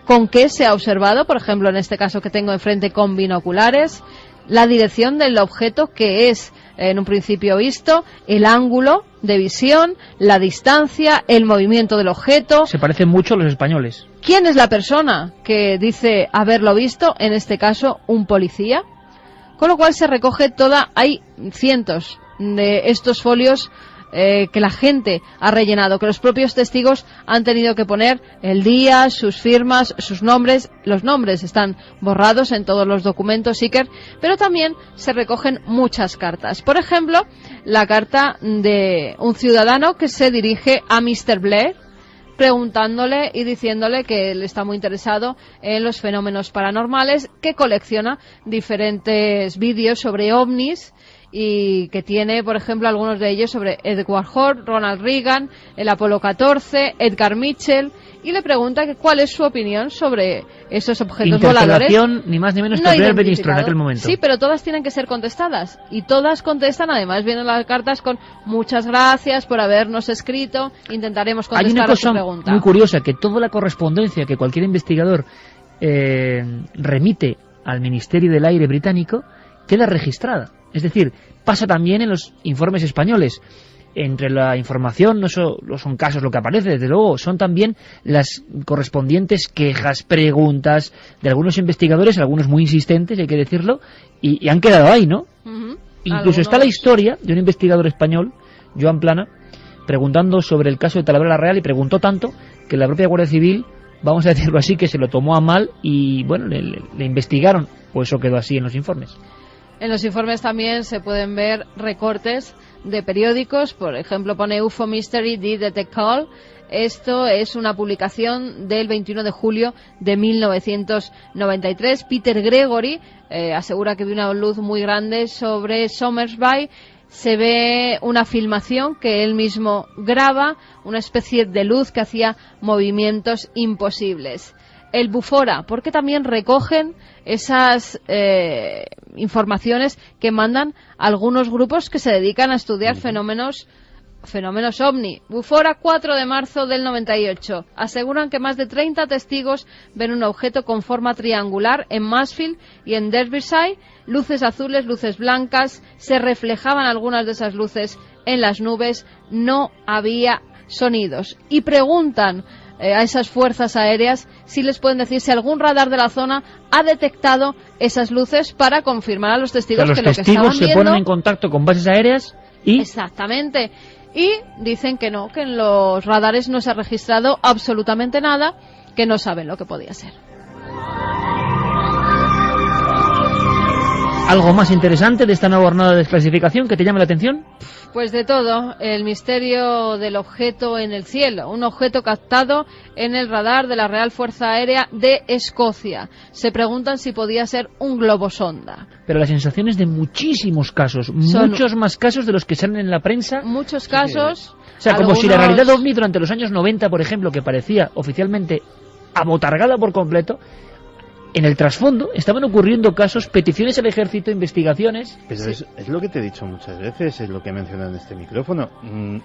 con qué se ha observado, por ejemplo en este caso que tengo enfrente con binoculares, la dirección del objeto que es en un principio visto, el ángulo de visión, la distancia, el movimiento del objeto. Se parecen mucho a los españoles. ¿Quién es la persona que dice haberlo visto? En este caso, un policía. Con lo cual se recoge hay cientos de estos folios que la gente ha rellenado, que los propios testigos han tenido que poner el día, sus firmas, sus nombres. Los nombres están borrados en todos los documentos Iker, pero también se recogen muchas cartas. Por ejemplo, la carta de un ciudadano que se dirige a Mr. Blair, preguntándole y diciéndole que él está muy interesado en los fenómenos paranormales, que colecciona diferentes vídeos sobre ovnis, y que tiene, por ejemplo, algunos de ellos sobre Edward Hall, Ronald Reagan, el Apolo 14, Edgar Mitchell, y le pregunta que cuál es su opinión sobre esos objetos voladores. Ni más ni menos que el primer ministro en aquel momento. Sí, pero todas tienen que ser contestadas, y todas contestan. Además vienen las cartas con muchas gracias por habernos escrito, intentaremos contestar a su pregunta. Hay una cosa muy curiosa, que toda la correspondencia que cualquier investigador remite al Ministerio del Aire británico queda registrada. Es decir, pasa también en los informes españoles. Entre la información no son casos lo que aparece, desde luego, son también las correspondientes quejas, preguntas de algunos investigadores, algunos muy insistentes, hay que decirlo, y han quedado ahí, ¿no? Incluso está la historia de un investigador español, Joan Plana, preguntando sobre el caso de Talavera Real, y preguntó tanto que la propia Guardia Civil, vamos a decirlo así, que se lo tomó a mal y, bueno, le investigaron, pues eso quedó así en los informes. En los informes también se pueden ver recortes de periódicos. Por ejemplo, pone UFO Mystery Did Detect Call. Esto es una publicación del 21 de julio de 1993. Peter Gregory asegura que vio una luz muy grande sobre Somersby. Se ve una filmación que él mismo graba, una especie de luz que hacía movimientos imposibles. El Bufora, porque también recogen esas informaciones que mandan algunos grupos que se dedican a estudiar fenómenos ovni. Bufora, 4 de marzo del 98. Aseguran que más de 30 testigos ven un objeto con forma triangular en Mansfield y en Derbyshire. Luces azules, luces blancas, se reflejaban algunas de esas luces en las nubes, no había sonidos. Y preguntan a esas fuerzas aéreas si les pueden decir si algún radar de la zona ha detectado esas luces, para confirmar a los testigos que lo que estaban viendo... Los testigos se ponen en contacto con bases aéreas y... Exactamente. Y dicen que no, que en los radares no se ha registrado absolutamente nada, que no saben lo que podía ser. ¿Algo más interesante de esta nueva jornada de desclasificación que te llame la atención? Pues de todo, el misterio del objeto en el cielo, un objeto captado en el radar de la Real Fuerza Aérea de Escocia. Se preguntan si podía ser un globosonda. Pero la sensación es de muchísimos casos, muchos más casos de los que salen en la prensa. Muchos casos. O sea, como si la realidad ovni durante los años 90, por ejemplo, que parecía oficialmente abotargada por completo, en el trasfondo estaban ocurriendo casos, peticiones al ejército, investigaciones. Pero sí, es lo que te he dicho muchas veces, es lo que he mencionado en este micrófono.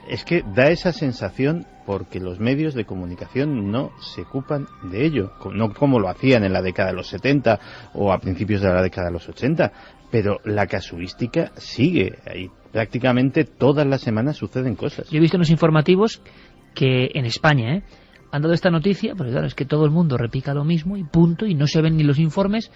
Es que da esa sensación porque los medios de comunicación no se ocupan de ello, no como lo hacían en la década de los 70 o a principios de la década de los 80, pero la casuística sigue ahí. Prácticamente todas las semanas suceden cosas. Yo he visto en los informativos que en España, han dado esta noticia, porque claro, es que todo el mundo repica lo mismo y punto, y no se ven ni los informes.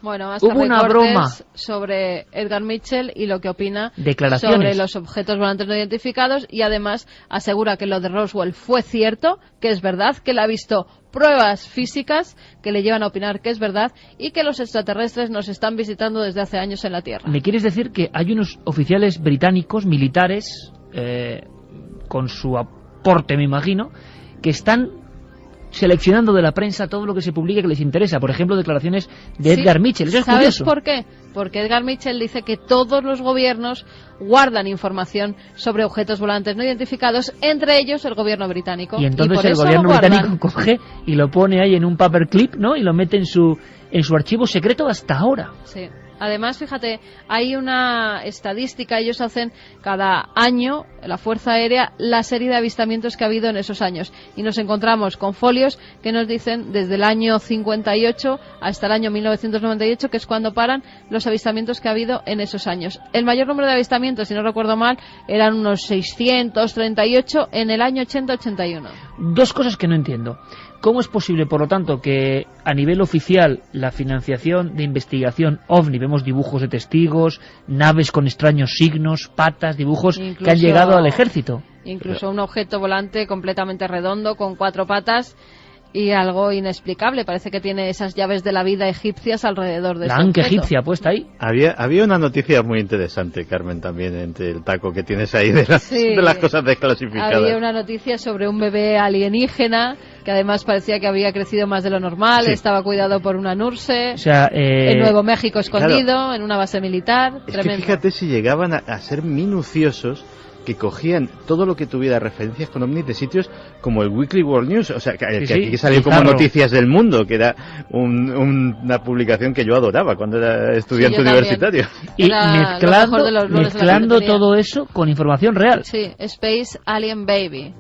Bueno, hasta hubo una broma sobre Edgar Mitchell y lo que opina sobre los objetos volantes no identificados, y además asegura que lo de Roswell fue cierto, que es verdad, que él ha visto pruebas físicas que le llevan a opinar que es verdad y que los extraterrestres nos están visitando desde hace años en la Tierra. ¿Me quieres decir que hay unos oficiales británicos, militares, con su aporte, me imagino, que están seleccionando de la prensa todo lo que se publique que les interesa? Por ejemplo, declaraciones de Edgar Mitchell. Eso es ¿Sabes curioso. por qué? Porque Edgar Mitchell dice que todos los gobiernos guardan información sobre objetos volantes no identificados, entre ellos el gobierno británico. Y entonces el gobierno británico coge y lo pone ahí en un paperclip, ¿no? Y lo mete en su archivo secreto hasta ahora. Sí. Además, fíjate, hay una estadística, ellos hacen cada año, la Fuerza Aérea, la serie de avistamientos que ha habido en esos años. Y nos encontramos con folios que nos dicen desde el año 58 hasta el año 1998, que es cuando paran los avistamientos que ha habido en esos años. El mayor número de avistamientos, si no recuerdo mal, eran unos 638 en el año 80-81. Dos cosas que no entiendo. ¿Cómo es posible, por lo tanto, que a nivel oficial la financiación de investigación OVNI, vemos dibujos de testigos, naves con extraños signos, patas, dibujos que han llegado al ejército? Incluso un objeto volante completamente redondo con 4 patas y algo inexplicable. Parece que tiene esas llaves de la vida egipcias alrededor de la ese anca objeto egipcia puesta ahí. Había una noticia muy interesante, Carmen, también entre el taco que tienes ahí de las cosas desclasificadas. Había una noticia sobre un bebé alienígena que además parecía que había crecido más de lo normal, estaba cuidado por una nurse, o sea, en Nuevo México escondido, claro, en una base militar. Es tremendo. Que fíjate si llegaban a ser minuciosos, que cogían todo lo que tuviera referencias con ovnis de sitios como el Weekly World News, o sea, que aquí salió como Noticias del Mundo, que era una publicación que yo adoraba cuando era estudiante universitario. Y mezclando todo eso con información real. Sí, Space Alien Baby.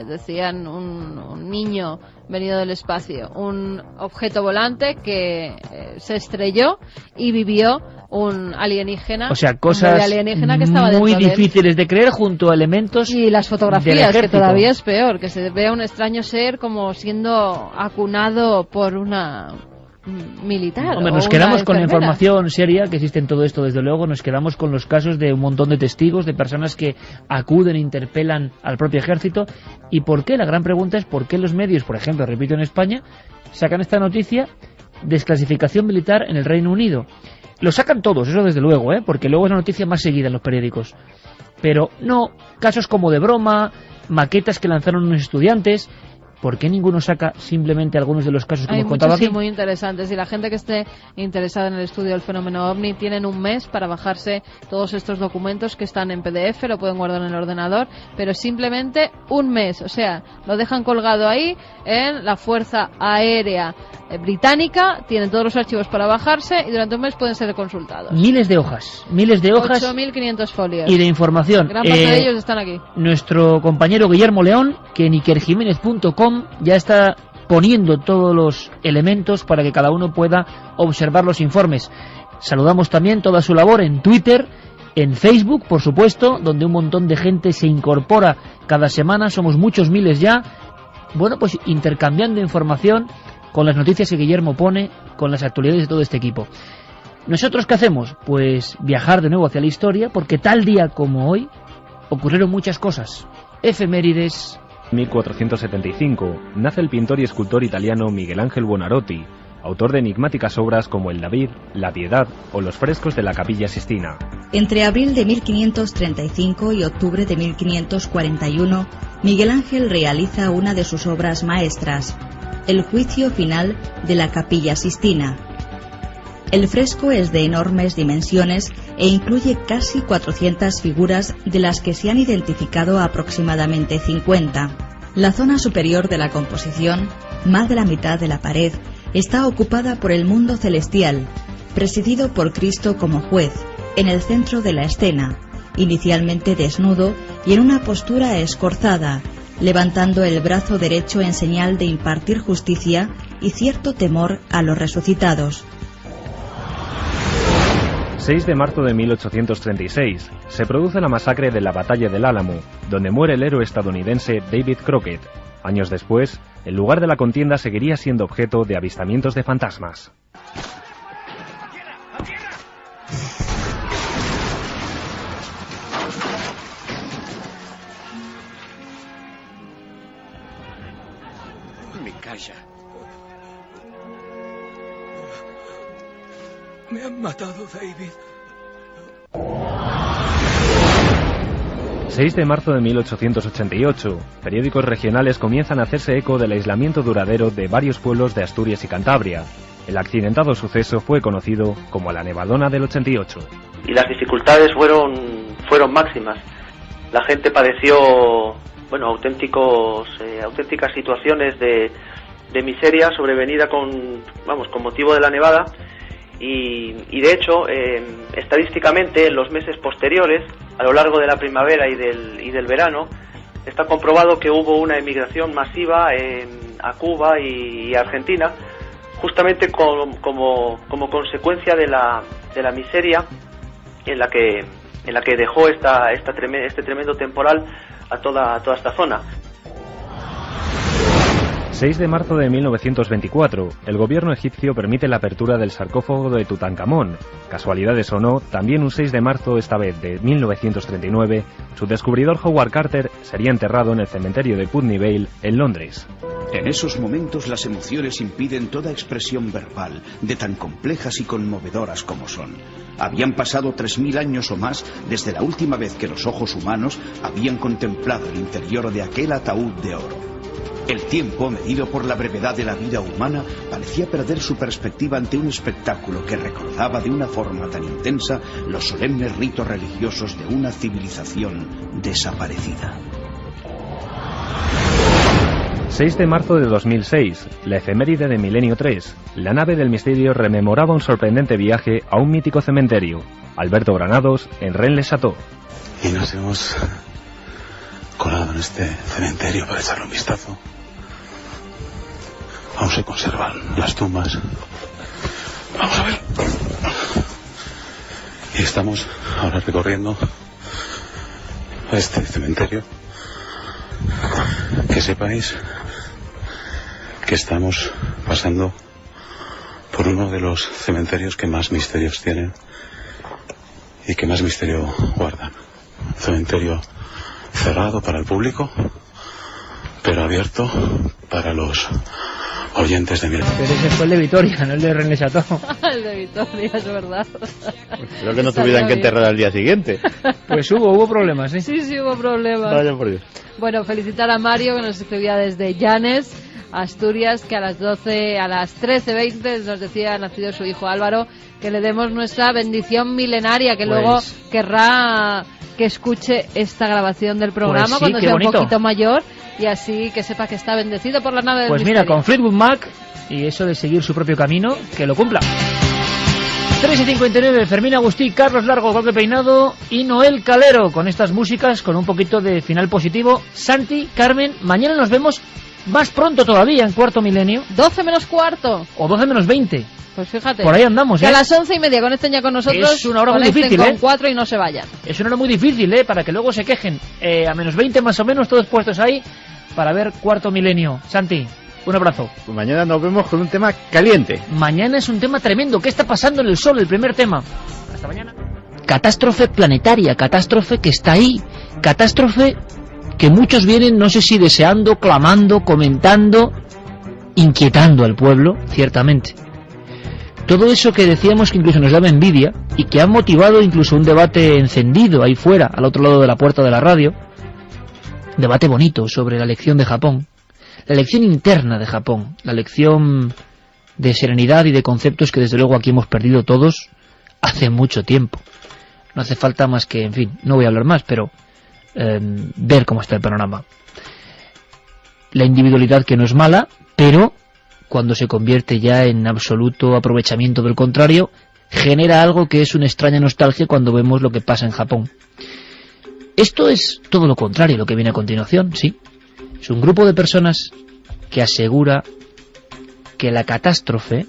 Decían un niño venido del espacio, un objeto volante que se estrelló y vivió un alienígena, o sea, cosas alienígena que estaba muy dentro difíciles de creer junto a elementos. Y las fotografías, que todavía es peor, que se vea un extraño ser como siendo acunado por una militar. Hombre, nos quedamos con la información seria que existe en todo esto, desde luego. Nos quedamos con los casos de un montón de testigos, de personas que acuden e interpelan al propio ejército. ¿Y por qué? La gran pregunta es por qué los medios, por ejemplo, repito, en España, sacan esta noticia: desclasificación militar en el Reino Unido. Lo sacan todos, eso desde luego, porque luego es la noticia más seguida en los periódicos. Pero no, casos como de broma, maquetas que lanzaron unos estudiantes. ¿Por qué ninguno saca simplemente algunos de los casos que hemos contado aquí? Hay muchos muy interesantes, y la gente que esté interesada en el estudio del fenómeno OVNI tienen un mes para bajarse todos estos documentos que están en PDF, lo pueden guardar en el ordenador, pero simplemente un mes, o sea, lo dejan colgado ahí en la Fuerza Aérea Británica, tienen todos los archivos para bajarse y durante un mes pueden ser consultados. Miles de hojas. 8.500 folios. Y de información. Gran parte de ellos están aquí. Nuestro compañero Guillermo León, que en ikerjiménez.com ya está poniendo todos los elementos para que cada uno pueda observar los informes. Saludamos también toda su labor en Twitter, en Facebook, por supuesto, donde un montón de gente se incorpora cada semana, somos muchos miles ya, bueno, pues intercambiando información con las noticias que Guillermo pone, con las actualidades de todo este equipo. ¿Nosotros qué hacemos? Pues viajar de nuevo hacia la historia, porque tal día como hoy ocurrieron muchas cosas. Efemérides. 1475 nace el pintor y escultor italiano Miguel Ángel Buonarroti, autor de enigmáticas obras como el David, la Piedad o los frescos de la Capilla Sistina. Entre abril de 1535 y octubre de 1541, Miguel Ángel realiza una de sus obras maestras, el Juicio Final de la Capilla Sistina. El fresco es de enormes dimensiones e incluye casi 400 figuras, de las que se han identificado aproximadamente 50. La zona superior de la composición, más de la mitad de la pared, está ocupada por el mundo celestial, presidido por Cristo como juez, en el centro de la escena, inicialmente desnudo y en una postura escorzada, levantando el brazo derecho en señal de impartir justicia y cierto temor a los resucitados. 6 de marzo de 1836, se produce la masacre de la Batalla del Álamo, donde muere el héroe estadounidense David Crockett. Años después, el lugar de la contienda seguiría siendo objeto de avistamientos de fantasmas. Me calla. Me han matado, David. 6 de marzo de 1888, periódicos regionales comienzan a hacerse eco del aislamiento duradero de varios pueblos de Asturias y Cantabria. El accidentado suceso fue conocido como la Nevadona del 88. Y las dificultades fueron máximas. La gente padeció, auténticas situaciones de miseria sobrevenida con motivo de la nevada. Y de hecho, estadísticamente, en los meses posteriores, a lo largo de la primavera y del verano, está comprobado que hubo una emigración masiva a Cuba y Argentina, justamente como consecuencia de la miseria en la que dejó este tremendo temporal a toda esta zona. 6 de marzo de 1924, el gobierno egipcio permite la apertura del sarcófago de Tutankamón. Casualidades o no, también un 6 de marzo, esta vez de 1939, su descubridor Howard Carter sería enterrado en el cementerio de Putney Vale, en Londres. En esos momentos las emociones impiden toda expresión verbal, de tan complejas y conmovedoras como son. Habían pasado 3000 años o más desde la última vez que los ojos humanos habían contemplado el interior de aquel ataúd de oro. El tiempo, medido por la brevedad de la vida humana, parecía perder su perspectiva ante un espectáculo que recordaba de una forma tan intensa los solemnes ritos religiosos de una civilización desaparecida. 6 de marzo de 2006, la efeméride de Milenio 3. La nave del misterio rememoraba un sorprendente viaje a un mítico cementerio. Alberto Granados, en Rennes-le-Château. Y nos hemos colado en este cementerio para echarle un vistazo. Aún se conservan las tumbas. Vamos a ver. Y estamos ahora recorriendo este cementerio. Que sepáis que estamos pasando por uno de los cementerios que más misterios tienen y que más misterio guardan. Un cementerio cerrado para el público, pero abierto para los oyentes de Milenio. Pero ese fue el de Vitoria, no el de Rennes-le-Château. El de Vitoria, es verdad. Creo que no tuvieran que enterrar al día siguiente. Pues hubo problemas, ¿eh? Sí, hubo problemas. Vaya por Dios. Bueno, felicitar a Mario, que nos escribía desde Llanes, Asturias, que a las 13:20 nos decía, nacido su hijo Álvaro, que le demos nuestra bendición milenaria, que luego querrá que escuche esta grabación del programa cuando sea un poquito mayor, y así que sepa que está bendecido por la nave del misterio. Mira, con Fleetwood Mac y eso de seguir su propio camino, que lo cumpla. 3:59, Fermín Agustí, Carlos Largo, Coque Peinado y Noel Calero, con estas músicas, con un poquito de final positivo. Santi, Carmen, mañana nos vemos más pronto todavía, en Cuarto Milenio. 12 menos cuarto. O 12 menos 20. Pues fíjate. Por ahí andamos, que a las 11:30 conecten ya con nosotros. Es una hora muy difícil, con 4 y no se vayan. Es una hora muy difícil, para que luego se quejen. A menos 20 más o menos, todos puestos ahí, para ver Cuarto Milenio. Santi, un abrazo. Pues mañana nos vemos con un tema caliente. Mañana es un tema tremendo. ¿Qué está pasando en el Sol? El primer tema. Hasta mañana. Catástrofe planetaria, catástrofe que está ahí. Catástrofe que muchos vienen, no sé si deseando, clamando, comentando, inquietando al pueblo, ciertamente. todo eso que decíamos que incluso nos daba envidia y que ha motivado incluso un debate encendido ahí fuera, al otro lado de la puerta de la radio, debate bonito sobre la lección de Japón, la lección interna de Japón, la lección de serenidad y de conceptos que desde luego aquí hemos perdido todos hace mucho tiempo. No hace falta más que, en fin, no voy a hablar más, pero ver cómo está el panorama. La individualidad, que no es mala, pero cuando se convierte ya en absoluto aprovechamiento del contrario, genera algo que es una extraña nostalgia cuando vemos lo que pasa en Japón. Esto es todo lo contrario, lo que viene a continuación, sí. Es un grupo de personas que asegura que la catástrofe,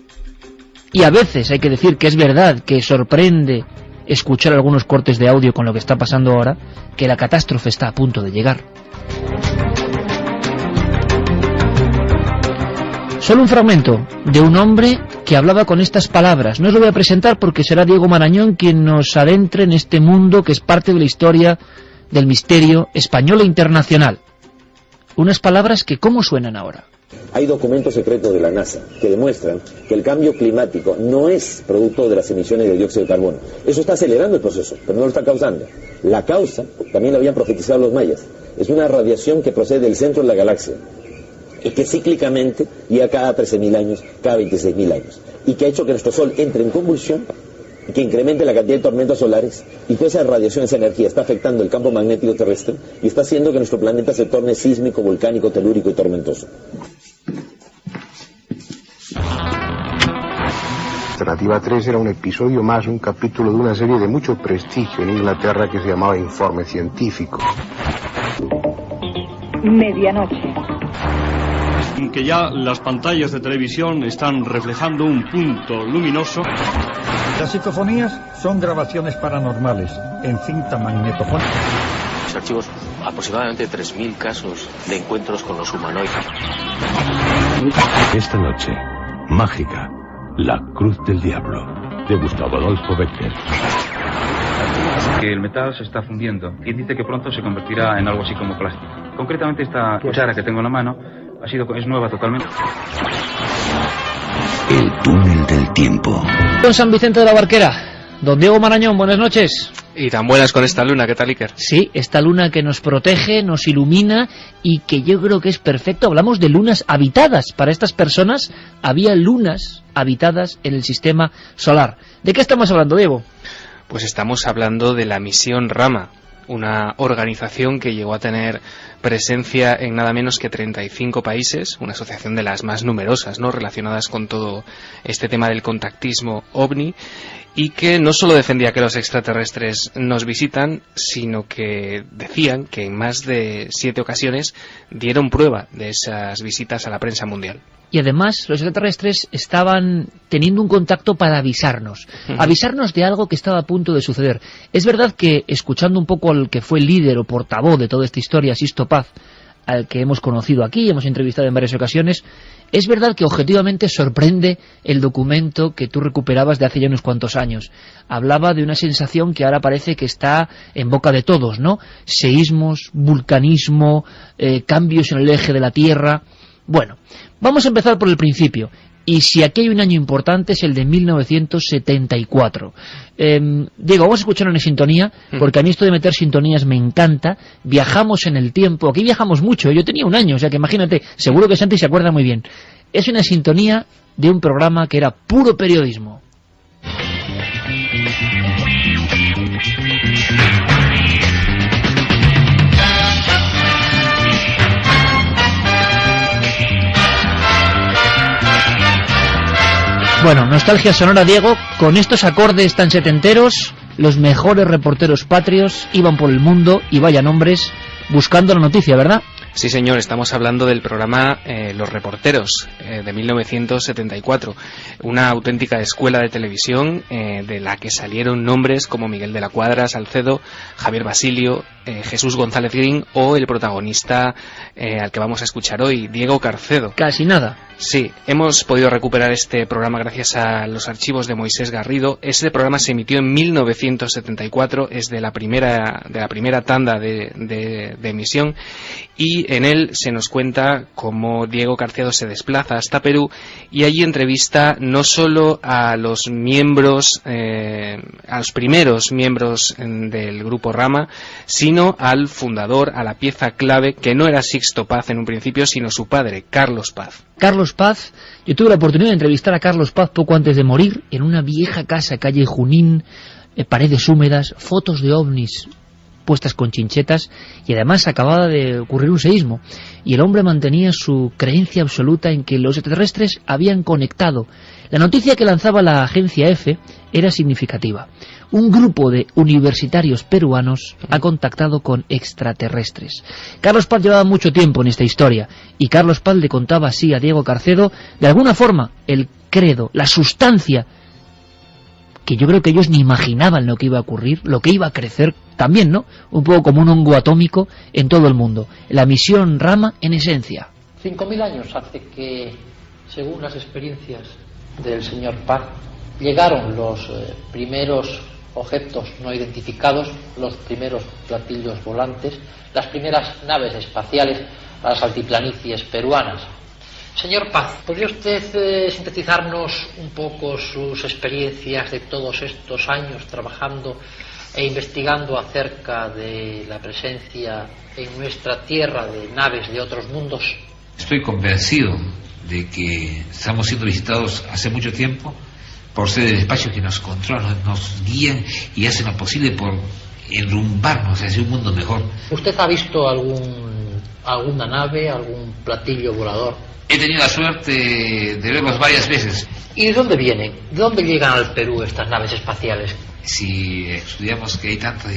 y a veces hay que decir que es verdad, que sorprende escuchar algunos cortes de audio con lo que está pasando ahora, que la catástrofe está a punto de llegar. Solo un fragmento de un hombre que hablaba con estas palabras. No os lo voy a presentar porque será Diego Marañón quien nos adentre en este mundo que es parte de la historia del misterio español e internacional. Unas palabras que, ¿cómo suenan ahora? Hay documentos secretos de la NASA que demuestran que el cambio climático no es producto de las emisiones de dióxido de carbono. Eso está acelerando el proceso, pero no lo está causando. La causa, también lo habían profetizado los mayas, es una radiación que procede del centro de la galaxia y que cíclicamente llega cada 13.000 años, cada 26.000 años, y que ha hecho que nuestro Sol entre en convulsión, que incremente la cantidad de tormentas solares, y toda esa radiación, esa energía está afectando el campo magnético terrestre y está haciendo que nuestro planeta se torne sísmico, volcánico, telúrico y tormentoso. Alternativa 3 era un episodio más, un capítulo de una serie de mucho prestigio en Inglaterra que se llamaba Informe Científico. Medianoche. Que ya las pantallas de televisión están reflejando un punto luminoso. Las psicofonías son grabaciones paranormales en cinta magnetofónica. Los archivos aproximadamente 3.000 casos de encuentros con los humanoides. Esta noche, mágica, La Cruz del Diablo, de Gustavo Adolfo Becker. Que el metal se está fundiendo y dice que pronto se convertirá en algo así como plástico. Concretamente esta cuchara que tengo en la mano es nueva totalmente. El túnel del tiempo. Don San Vicente de la Barquera, don Diego Marañón, buenas noches. Y tan buenas con esta luna, ¿qué tal, Iker? Sí, esta luna que nos protege, nos ilumina y que yo creo que es perfecto. Hablamos de lunas habitadas. Para estas personas había lunas habitadas en el sistema solar. ¿De qué estamos hablando, Diego? Pues estamos hablando de la misión Rama, una organización que llegó a tener presencia en nada menos que 35 países, una asociación de las más numerosas, ¿no?, relacionadas con todo este tema del contactismo ovni, y que no solo defendía que los extraterrestres nos visitan, sino que decían que en más de 7 ocasiones dieron prueba de esas visitas a la prensa mundial. Y además los extraterrestres estaban teniendo un contacto para avisarnos de algo que estaba a punto de suceder. Es verdad que, escuchando un poco al que fue el líder o portavoz de toda esta historia, Sisto Paz, al que hemos conocido aquí, hemos entrevistado en varias ocasiones, es verdad que objetivamente sorprende el documento que tú recuperabas de hace ya unos cuantos años. Hablaba de una sensación que ahora parece que está en boca de todos, ¿no? Seísmos, vulcanismo, cambios en el eje de la Tierra. Bueno, vamos a empezar por el principio. Y si aquí hay un año importante es el de 1974. Diego, vamos a escuchar una sintonía, porque a mí esto de meter sintonías me encanta. Viajamos en el tiempo, aquí viajamos mucho, yo tenía un año, o sea que imagínate, seguro que Santi se acuerda muy bien. Es una sintonía de un programa que era puro periodismo. Bueno, nostalgia sonora, Diego, con estos acordes tan setenteros, los mejores reporteros patrios iban por el mundo, y vaya nombres, buscando la noticia, ¿verdad? Sí, señor, estamos hablando del programa Los Reporteros, de 1974, una auténtica escuela de televisión de la que salieron nombres como Miguel de la Cuadra, Salcedo, Javier Basilio, Jesús González Green o el protagonista al que vamos a escuchar hoy, Diego Carcedo. Casi nada. Sí, hemos podido recuperar este programa gracias a los archivos de Moisés Garrido. Este programa se emitió en 1974, es de la primera tanda de emisión, y en él se nos cuenta cómo Diego Carcedo se desplaza hasta Perú y allí entrevista no solo a los miembros, a los primeros miembros del grupo Rama, sino al fundador, a la pieza clave, que no era Sixto Paz en un principio, sino su padre, Carlos Paz. Carlos Paz, yo tuve la oportunidad de entrevistar a Carlos Paz poco antes de morir en una vieja casa, calle Junín, paredes húmedas, fotos de ovnis puestas con chinchetas, y además acababa de ocurrir un seísmo y el hombre mantenía su creencia absoluta en que los extraterrestres habían conectado. La noticia que lanzaba la agencia EFE era significativa. Un grupo de universitarios peruanos ha contactado con extraterrestres. Carlos Paz llevaba mucho tiempo en esta historia y Carlos Paz le contaba así a Diego Carcedo, de alguna forma, el credo, la sustancia, que yo creo que ellos ni imaginaban lo que iba a ocurrir, lo que iba a crecer también, ¿no? Un poco como un hongo atómico en todo el mundo. La misión Rama en esencia. 5.000 años hace que, según las experiencias del señor Paz, llegaron los primeros objetos no identificados, los primeros platillos volantes, las primeras naves espaciales a las altiplanicies peruanas. Señor Paz, ¿podría usted sintetizarnos un poco sus experiencias de todos estos años trabajando e investigando acerca de la presencia en nuestra tierra de naves de otros mundos? Estoy convencido de que estamos siendo visitados hace mucho tiempo por seres del espacio que nos controlan, nos guían y hacen lo posible por enrumbarnos hacia un mundo mejor. ¿Usted ha visto alguna nave, algún platillo volador? He tenido la suerte de verlos varias veces. ¿Y de dónde vienen? ¿De dónde llegan al Perú estas naves espaciales? Si estudiamos que hay tantos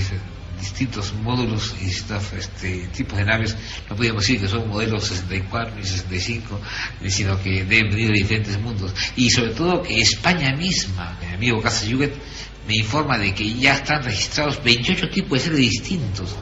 distintos módulos y distintos tipos de naves, no podemos decir que son modelos 64 ni 65, sino que deben venir de diferentes mundos. Y sobre todo que España misma, mi amigo Casas Yuget, me informa de que ya están registrados 28 tipos de seres distintos.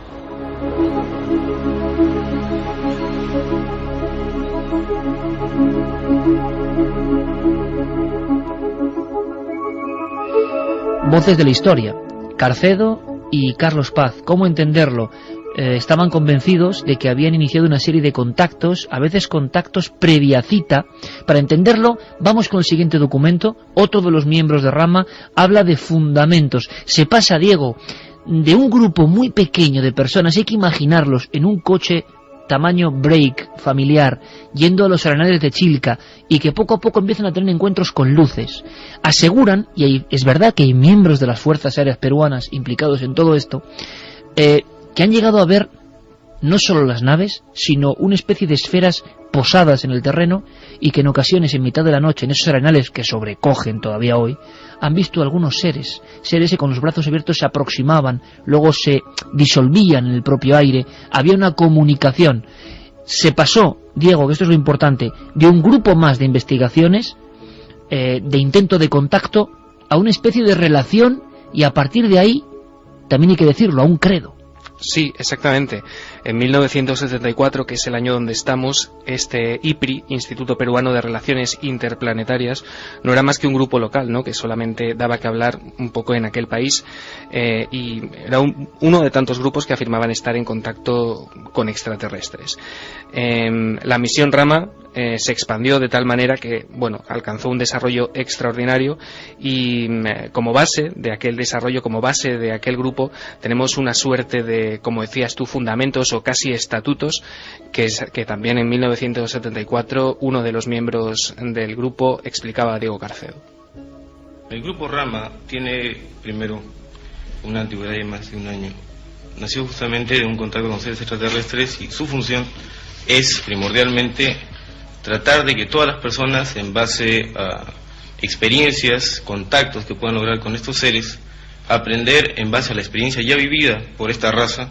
Voces de la historia. Carcedo y Carlos Paz. ¿Cómo entenderlo? Estaban convencidos de que habían iniciado una serie de contactos, a veces contactos previa cita. Para entenderlo, vamos con el siguiente documento. Otro de los miembros de Rama habla de fundamentos. Se pasa, Diego, de un grupo muy pequeño de personas, hay que imaginarlos en un coche tamaño break familiar, yendo a los arenales de Chilca, y que poco a poco empiezan a tener encuentros con luces. Aseguran, y es verdad que hay miembros de las Fuerzas Aéreas Peruanas implicados en todo esto, que han llegado a ver no solo las naves, sino una especie de esferas posadas en el terreno, y que en ocasiones, en mitad de la noche, en esos arenales que sobrecogen todavía hoy, han visto algunos seres que con los brazos abiertos se aproximaban, luego se disolvían en el propio aire. Había una comunicación. Se pasó, Diego, que esto es lo importante, de un grupo más de investigaciones, de intento de contacto, a una especie de relación, y a partir de ahí, también hay que decirlo, a un credo. Sí, exactamente. En 1974, que es el año donde estamos, este IPRI, Instituto Peruano de Relaciones Interplanetarias, no era más que un grupo local, ¿no?, que solamente daba que hablar un poco en aquel país, y era uno de tantos grupos que afirmaban estar en contacto con extraterrestres. La misión Rama se expandió de tal manera que, bueno, alcanzó un desarrollo extraordinario, y como base de aquel desarrollo, como base de aquel grupo, tenemos una suerte de, como decías tú, fundamentos o casi estatutos, que también en 1974 uno de los miembros del grupo explicaba a Diego Carcedo. El grupo Rama tiene, primero, una antigüedad de más de un año. Nació justamente de un contacto con seres extraterrestres, y su función es primordialmente tratar de que todas las personas, en base a experiencias, contactos que puedan lograr con estos seres, aprender en base a la experiencia ya vivida por esta raza,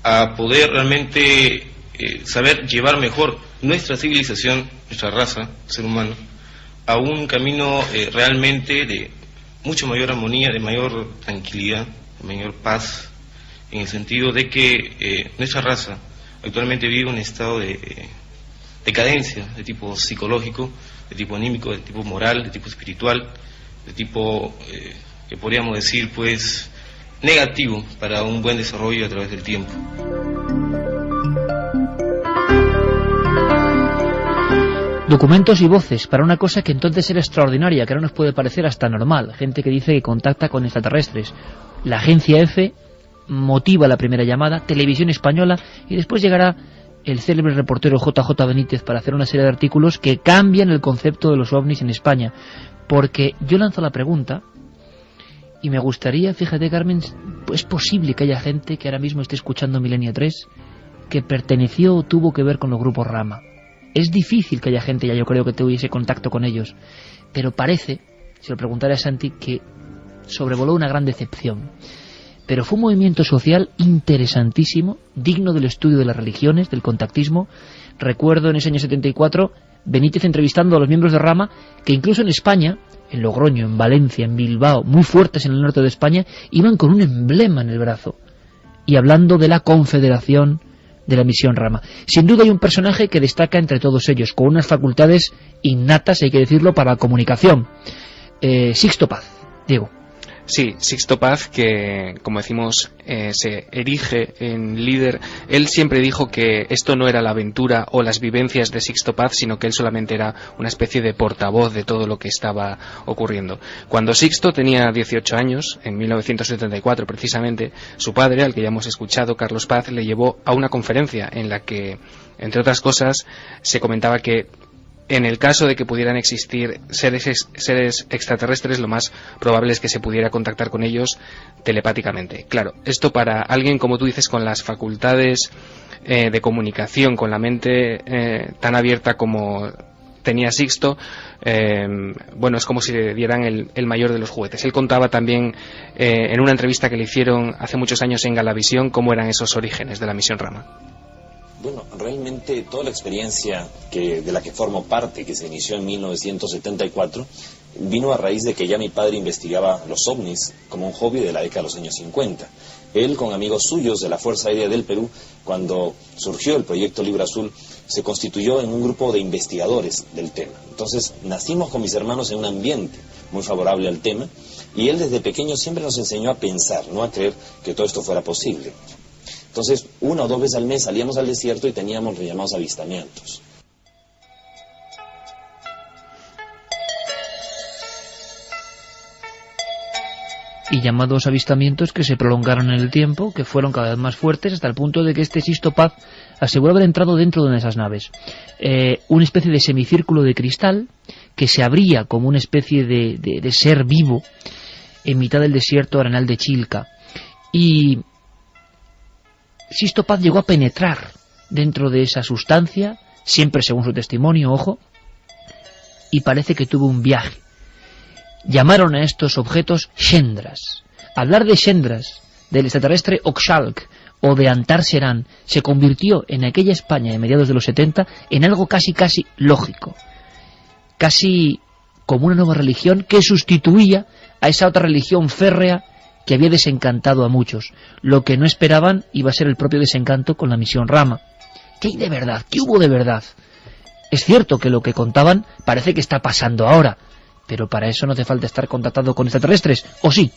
a poder realmente saber llevar mejor nuestra civilización, nuestra raza, ser humano, a un camino realmente de mucho mayor armonía, de mayor tranquilidad, de mayor paz, en el sentido de que nuestra raza actualmente vive un estado de decadencia de tipo psicológico, de tipo anímico, de tipo moral, de tipo espiritual, de tipo que podríamos decir pues negativo para un buen desarrollo a través del tiempo. Documentos y voces para una cosa que entonces era extraordinaria, que ahora nos puede parecer hasta normal. Gente que dice que contacta con extraterrestres. La agencia F motiva la primera llamada, Televisión Española, y después llegará el célebre reportero JJ Benítez para hacer una serie de artículos que cambian el concepto de los ovnis en España. Porque yo lanzo la pregunta, y me gustaría, fíjate Carmen, ¿es posible que haya gente que ahora mismo esté escuchando Milenio 3 que perteneció o tuvo que ver con los grupos Rama? Es difícil que haya gente, ya yo creo, que tuviese contacto con ellos, pero parece, si lo preguntara a Santi, que sobrevoló una gran decepción. Pero fue un movimiento social interesantísimo, digno del estudio de las religiones, del contactismo. Recuerdo en ese año 74 Benítez entrevistando a los miembros de Rama, que incluso en España, en Logroño, en Valencia, en Bilbao, muy fuertes en el norte de España, iban con un emblema en el brazo, y hablando de la confederación de la misión Rama. Sin duda hay un personaje que destaca entre todos ellos, con unas facultades innatas, hay que decirlo, para la comunicación. Sixto Paz, Diego. Sí, Sixto Paz, que como decimos se erige en líder. Él siempre dijo que esto no era la aventura o las vivencias de Sixto Paz, sino que él solamente era una especie de portavoz de todo lo que estaba ocurriendo. Cuando Sixto tenía 18 años, en 1974 precisamente, su padre, al que ya hemos escuchado, Carlos Paz, le llevó a una conferencia en la que, entre otras cosas, se comentaba que en el caso de que pudieran existir seres extraterrestres, lo más probable es que se pudiera contactar con ellos telepáticamente. Claro, esto para alguien, como tú dices, con las facultades de comunicación, con la mente tan abierta como tenía Sixto, bueno, es como si le dieran el mayor de los juguetes. Él contaba también en una entrevista que le hicieron hace muchos años en Galavisión cómo eran esos orígenes de la misión Rama. Bueno, realmente toda la experiencia de la que formo parte, que se inició en 1974, vino a raíz de que ya mi padre investigaba los ovnis como un hobby de la década de los años 50. Él, con amigos suyos de la Fuerza Aérea del Perú, cuando surgió el proyecto Libro Azul, se constituyó en un grupo de investigadores del tema. Entonces, nacimos con mis hermanos en un ambiente muy favorable al tema, y él desde pequeño siempre nos enseñó a pensar, no a creer que todo esto fuera posible. Entonces, 1 o 2 veces al mes salíamos al desierto y teníamos los llamados avistamientos. Y llamados avistamientos que se prolongaron en el tiempo, que fueron cada vez más fuertes, hasta el punto de que este Sixto Paz aseguró haber entrado dentro de una de esas naves. Una especie de semicírculo de cristal que se abría como una especie de ser vivo en mitad del desierto arenal de Chilca. Y Sixto Paz llegó a penetrar dentro de esa sustancia, siempre según su testimonio, ojo, y parece que tuvo un viaje. Llamaron a estos objetos Shendras. Hablar de Shendras, del extraterrestre Oxalc o de Antar Serán, se convirtió en aquella España de mediados de los 70 en algo casi lógico, casi como una nueva religión que sustituía a esa otra religión férrea que había desencantado a muchos. Lo que no esperaban iba a ser el propio desencanto con la misión Rama. ¿Qué hay de verdad? ¿Qué hubo de verdad? Es cierto que lo que contaban parece que está pasando ahora, pero para eso no hace falta estar contactado con extraterrestres, ¿o sí?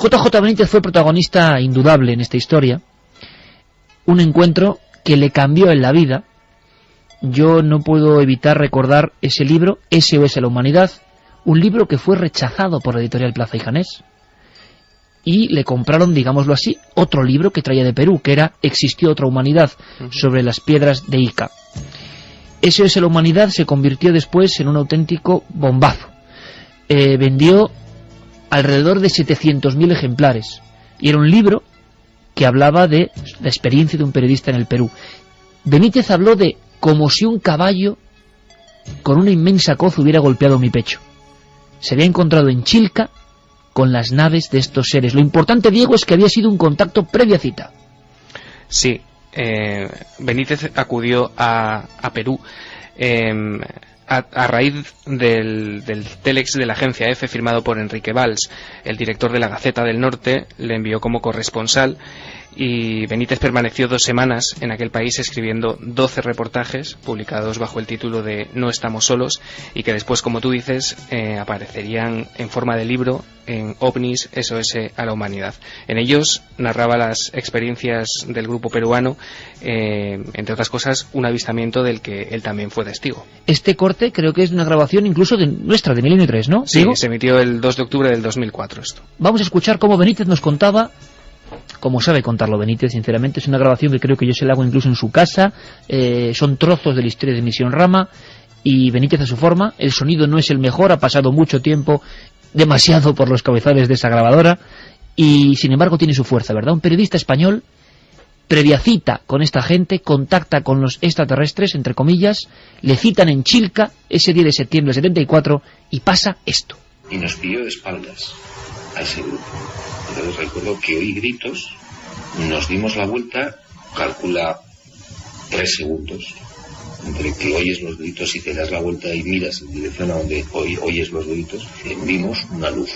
JJ Benítez fue protagonista indudable en esta historia, un encuentro que le cambió en la vida. Yo no puedo evitar recordar ese libro, SOS a la Humanidad, un libro que fue rechazado por la editorial Plaza y Janés, y le compraron, digámoslo así, otro libro que traía de Perú, que era Existió otra humanidad, sobre las piedras de Ica. SOS a la Humanidad se convirtió después en un auténtico bombazo. Vendió alrededor de 700.000 ejemplares, y era un libro que hablaba de la experiencia de un periodista en el Perú. Benítez habló de como si un caballo con una inmensa coz hubiera golpeado mi pecho. Se había encontrado en Chilca con las naves de estos seres. Lo importante, Diego, es que había sido un contacto previa cita. Sí, Benítez acudió a Perú a raíz del telex de la agencia F firmado por Enrique Valls. El director de la Gaceta del Norte le envió como corresponsal y Benítez permaneció 2 semanas en aquel país escribiendo 12 reportajes publicados bajo el título de No estamos solos, y que después, como tú dices, aparecerían en forma de libro en OVNIS, SOS a la humanidad. En ellos narraba las experiencias del grupo peruano, entre otras cosas un avistamiento del que él también fue testigo. Este corte creo que es una grabación incluso de nuestra, de Milenio 3, ¿no? Sí, ¿Digo? se emitió el 2 de octubre del 2004 esto. Vamos a escuchar cómo Benítez nos contaba, como sabe contarlo Benítez, sinceramente. Es una grabación que creo que yo se la hago incluso en su casa. Son trozos de la historia de Misión Rama, y Benítez a su forma. El sonido no es el mejor, ha pasado mucho tiempo, demasiado, por los cabezales de esa grabadora, y sin embargo tiene su fuerza, ¿verdad? Un periodista español, previa cita con esta gente, contacta con los extraterrestres, entre comillas, le citan en Chilca ese 10 de septiembre del 74, y pasa esto. Y nos pilló de espaldas a ese grupo. Entonces recuerdo que oí gritos, nos dimos la vuelta, calcula 3 segundos, entre que oyes los gritos y te das la vuelta y miras en dirección a donde oyes los gritos, vimos una luz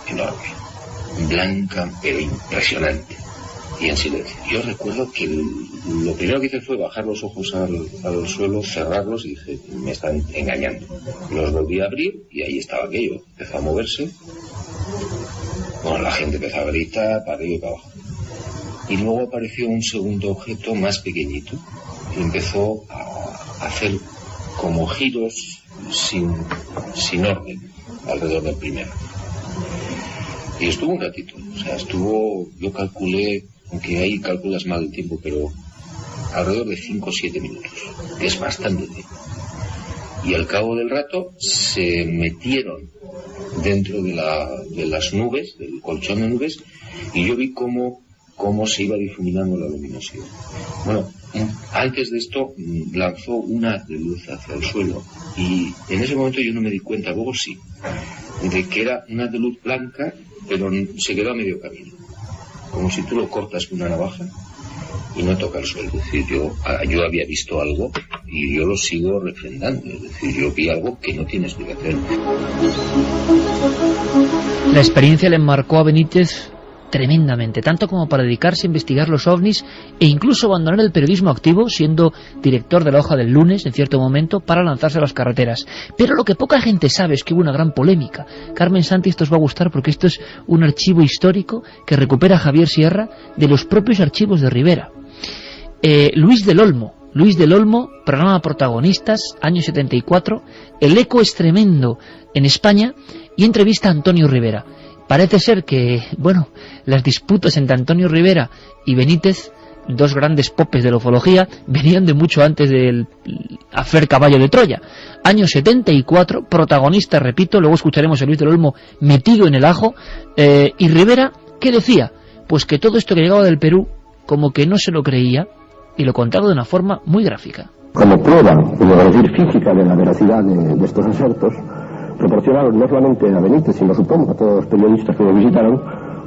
enorme, blanca pero impresionante, y en silencio. Yo recuerdo que lo primero que hice fue bajar los ojos al suelo, cerrarlos, y dije, me están engañando. Los volví a abrir y ahí estaba aquello, empezó a moverse. Bueno, la gente empezó a gritar para arriba y para abajo. Y luego apareció un segundo objeto más pequeñito y empezó a hacer como giros sin orden alrededor del primero. Y estuvo un ratito, o sea, yo calculé, aunque ahí calculas mal el tiempo, pero alrededor de 5 o 7 minutos, que es bastante tiempo. Y al cabo del rato se metieron dentro de las nubes, del colchón de nubes, y yo vi cómo se iba difuminando la luminosidad. Bueno, antes de esto lanzó un haz de luz hacia el suelo, y en ese momento yo no me di cuenta, luego sí, de que era un haz de luz blanca, pero se quedó a medio camino, como si tú lo cortas con una navaja y no toca el suelo. Es decir, yo había visto algo y yo lo sigo refrendando. Es decir, yo vi algo que no tiene explicación. La experiencia le marcó a Benítez tremendamente, tanto como para dedicarse a investigar los ovnis e incluso abandonar el periodismo activo, siendo director de la Hoja del Lunes en cierto momento, para lanzarse a las carreteras. Pero lo que poca gente sabe es que hubo una gran polémica. Carmen Santi, esto os va a gustar porque esto es un archivo histórico que recupera Javier Sierra de los propios archivos de Rivera. Luis del Olmo, programa Protagonistas, año 74, el eco es tremendo en España, y entrevista a Antonio Rivera. Parece ser que, bueno, las disputas entre Antonio Rivera y Benítez, dos grandes popes de la ufología, venían de mucho antes del afer Caballo de Troya. Año 74, protagonista, repito, luego escucharemos a Luis del Olmo metido en el ajo, y Rivera, ¿qué decía? Pues que todo esto que llegaba del Perú, como que no se lo creía, y lo contaba de una forma muy gráfica. Como prueba, es decir, física de la veracidad de estos asertos, proporcionaron no solamente a Benítez, sino supongo a todos los periodistas que lo visitaron,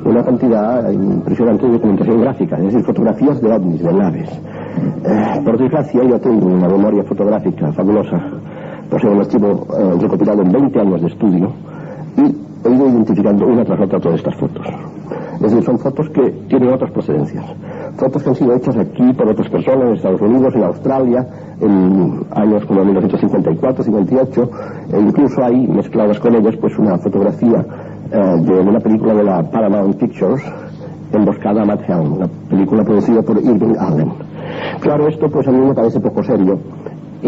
una cantidad impresionante de documentación gráfica, es decir, fotografías de ovnis, de naves. Por desgracia, yo tengo una memoria fotográfica fabulosa, poseo un archivo recopilado en 20 años de estudio, y he ido identificando una tras otra todas estas fotos. Es decir, son fotos que tienen otras procedencias. Fotos que han sido hechas aquí por otras personas en Estados Unidos, en Australia, en años como 1954, 58, e incluso hay mezcladas con ellas pues una fotografía de una película de la Paramount Pictures, Emboscada a Mad Helm, una película producida por Irving Allen. Claro, esto pues a mí me parece poco serio y,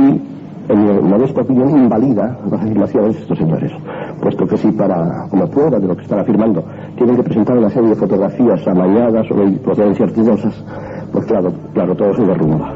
en mi modesta opinión, invalida las afirmaciones de estos señores, puesto que si como prueba de lo que están afirmando tienen que presentar una serie de fotografías amañadas o de procedencias dudosas, pues claro, todo se derrumba.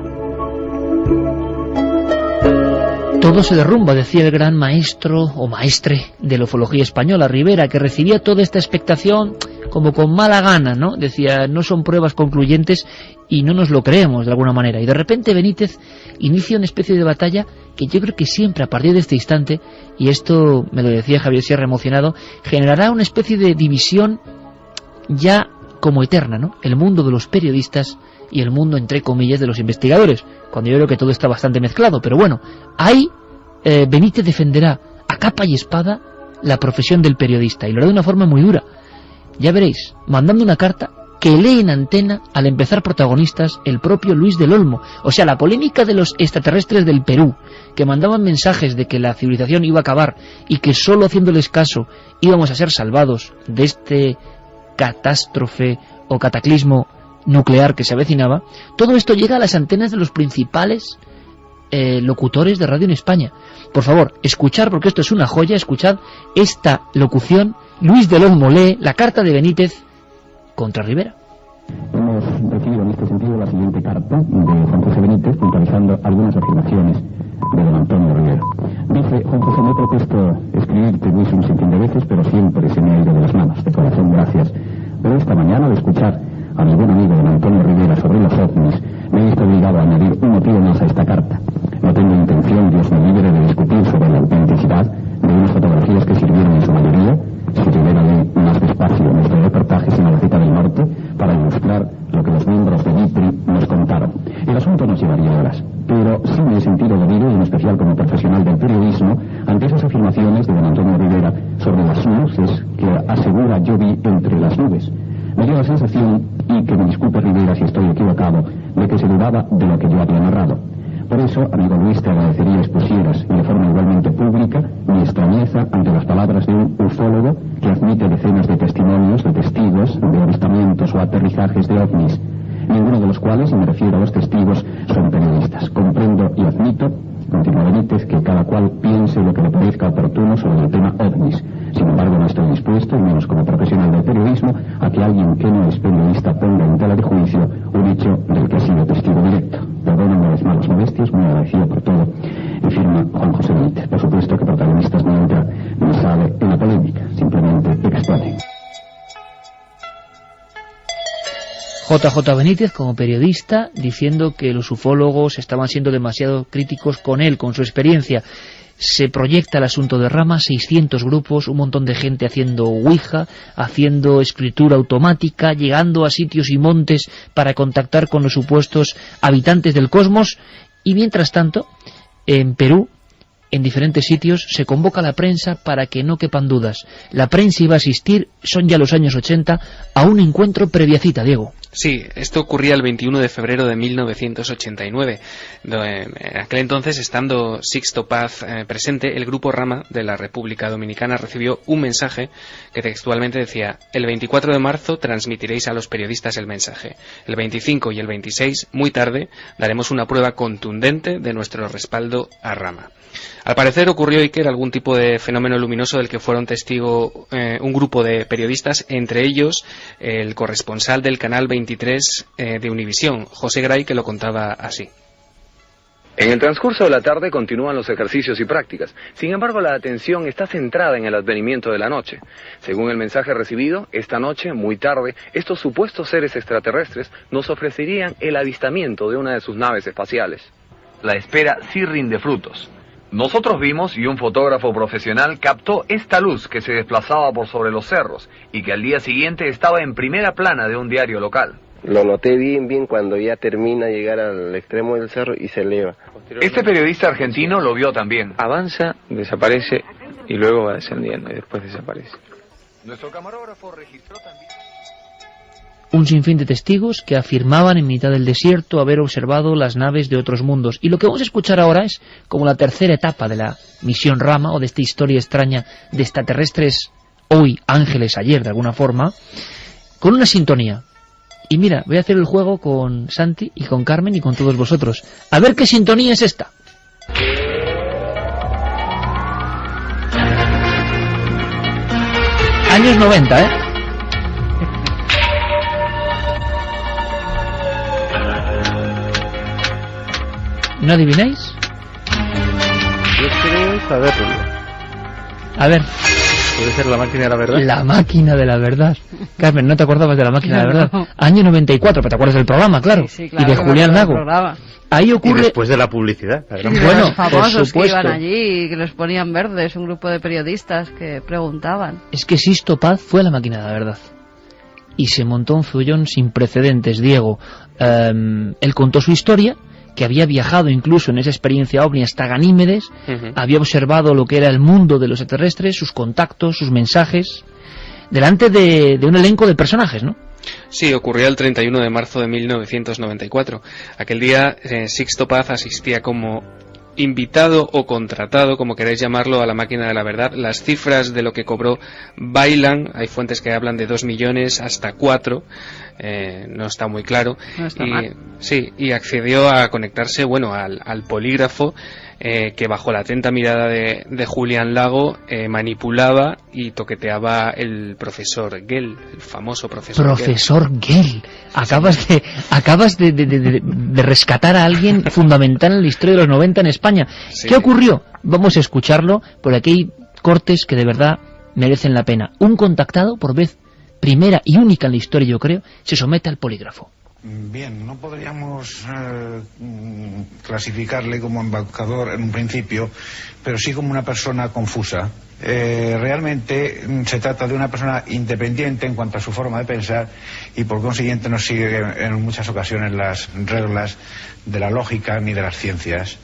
Todo se derrumba, decía el gran maestro o maestre de la ufología española, Rivera, que recibía toda esta expectación como con mala gana, ¿no? Decía, no son pruebas concluyentes y no nos lo creemos de alguna manera. Y de repente Benítez inicia una especie de batalla que yo creo que siempre a partir de este instante, y esto me lo decía Javier Sierra emocionado, generará una especie de división ya como eterna, ¿no? El mundo de los periodistas y el mundo, entre comillas, de los investigadores, cuando yo creo que todo está bastante mezclado. Pero bueno, ahí Benítez defenderá a capa y espada la profesión del periodista, y lo hará de una forma muy dura. Ya veréis, mandando una carta que lee en antena al empezar protagonistas el propio Luis del Olmo. O sea, la polémica de los extraterrestres del Perú, que mandaban mensajes de que la civilización iba a acabar y que solo haciéndoles caso íbamos a ser salvados de este catástrofe o cataclismo nuclear que se avecinaba. Todo esto llega a las antenas de los principales locutores de radio en España. Por favor, escuchar, porque esto es una joya, escuchad esta locución. Luis del Olmo lee la carta de Benítez contra Rivera. Hemos recibido en este sentido la siguiente carta de Juan José Benítez, puntualizando algunas afirmaciones de don Antonio Rivera. Dice: Juan José, me he propuesto escribirte Luis un sinfín de veces, pero siempre se me ha ido de las manos. De corazón, gracias. Pero esta mañana, al escuchar a mi buen amigo don Antonio Rivera sobre los ovnis, me he visto obligado a añadir un motivo más a esta carta. No tengo intención, Dios me libre, de discutir sobre la autenticidad de unas fotografías que sirvieron en su mayoría, si Rivera lee más despacio nuestros reportajes en la Gaceta del Norte, para ilustrar lo que los miembros de IPRI nos contaron. El asunto nos llevaría horas, pero sí me he sentido debido, y en especial como profesional del periodismo, ante esas afirmaciones de don Antonio Rivera sobre las luces que asegura yo vi entre las nubes. Me dio la sensación, y que me disculpe Rivera si estoy equivocado, de que se dudaba de lo que yo había narrado. Por eso, amigo Luis, te agradecería expusieras, y de forma igualmente pública, mi extrañeza ante las palabras de un ufólogo que admite decenas de testimonios de testigos de avistamientos o aterrizajes de ovnis, ninguno de los cuales, y me refiero a los testigos, son periodistas. Comprendo y admito, continúa Benítez, que cada cual piense lo que le parezca oportuno sobre el tema ovnis. Sin embargo, no estoy dispuesto, y menos como profesional del periodismo, a que alguien que no es periodista ponga en tela de juicio un hecho del que ha sido testigo directo. Perdón una vez más las molestias, muy agradecido por todo. Y firma Juan José Benítez. Por supuesto que protagonistas no entra ni sale en la polémica, simplemente expone. JJ Benítez, como periodista, diciendo que los ufólogos estaban siendo demasiado críticos con él, con su experiencia. Se proyecta el asunto de Rama, 600 grupos, un montón de gente haciendo ouija, haciendo escritura automática, llegando a sitios y montes para contactar con los supuestos habitantes del cosmos. Y mientras tanto, en Perú, en diferentes sitios, se convoca a la prensa para que no quepan dudas. La prensa iba a asistir, son ya los años 80, a un encuentro previa cita, Diego. Sí, esto ocurría el 21 de febrero de 1989. En aquel entonces, estando Sixto Paz presente, el Grupo Rama de la República Dominicana recibió un mensaje que textualmente decía: el 24 de marzo transmitiréis a los periodistas el mensaje. El 25 y el 26, muy tarde, daremos una prueba contundente de nuestro respaldo a Rama. Al parecer ocurrió, Iker, algún tipo de fenómeno luminoso del que fueron testigo un grupo de periodistas, entre ellos el corresponsal del canal 23 de Univisión, José Gray, que lo contaba así. En el transcurso de la tarde continúan los ejercicios y prácticas. Sin embargo, la atención está centrada en el advenimiento de la noche. Según el mensaje recibido, esta noche, muy tarde, estos supuestos seres extraterrestres nos ofrecerían el avistamiento de una de sus naves espaciales. La espera sí rinde frutos. Nosotros vimos y un fotógrafo profesional captó esta luz que se desplazaba por sobre los cerros y que al día siguiente estaba en primera plana de un diario local. Lo noté bien cuando ya termina de llegar al extremo del cerro y se eleva. Este periodista argentino lo vio también. Avanza, desaparece y luego va descendiendo y después desaparece. Nuestro camarógrafo registró también un sinfín de testigos que afirmaban en mitad del desierto haber observado las naves de otros mundos. Y lo que vamos a escuchar ahora es como la tercera etapa de la misión Rama, o de esta historia extraña de extraterrestres hoy, ángeles ayer, de alguna forma, con una sintonía. Y mira, voy a hacer el juego con Santi y con Carmen y con todos vosotros. A ver qué sintonía es esta. Años 90, ¿eh? ¿No adivináis? Yo creo saberlo. A ver. ¿Puede ser la máquina de la verdad? La máquina de la verdad. Carmen, ¿no te acordabas de la máquina de la verdad? No. Año 94, pero te acuerdas del programa, claro. Sí, claro, y de Julián Lago. Ahí ocurre... Y después de la publicidad. Bueno, los famosos por supuesto, que iban allí y que los ponían verdes, un grupo de periodistas que preguntaban. Es que Sixto Paz fue la máquina de la verdad. Y se montó un follón sin precedentes, Diego. Él contó su historia, que había viajado incluso en esa experiencia ovni hasta Ganímedes, había observado lo que era el mundo de los extraterrestres, sus contactos, sus mensajes, delante de un elenco de personajes, ¿no? Sí, ocurrió el 31 de marzo de 1994. Aquel día Sixto Paz asistía como invitado o contratado, como queráis llamarlo, a la máquina de la verdad. Las cifras de lo que cobró bailan, hay fuentes que hablan de 2 millones hasta 4, no está muy claro. No está mal. Sí, y accedió a conectarse, bueno, al polígrafo, que bajo la atenta mirada de Julián Lago manipulaba y toqueteaba el profesor Gell, el famoso profesor Gell. Acabas de rescatar a alguien fundamental en la historia de los 90 en España. Sí. ¿Qué ocurrió? Vamos a escucharlo, porque aquí hay cortes que de verdad merecen la pena. Un contactado, por vez primera y única en la historia, yo creo, se somete al polígrafo. Bien, no podríamos clasificarle como embaucador en un principio, pero sí como una persona confusa. Realmente se trata de una persona independiente en cuanto a su forma de pensar y por consiguiente no sigue en muchas ocasiones las reglas de la lógica ni de las ciencias.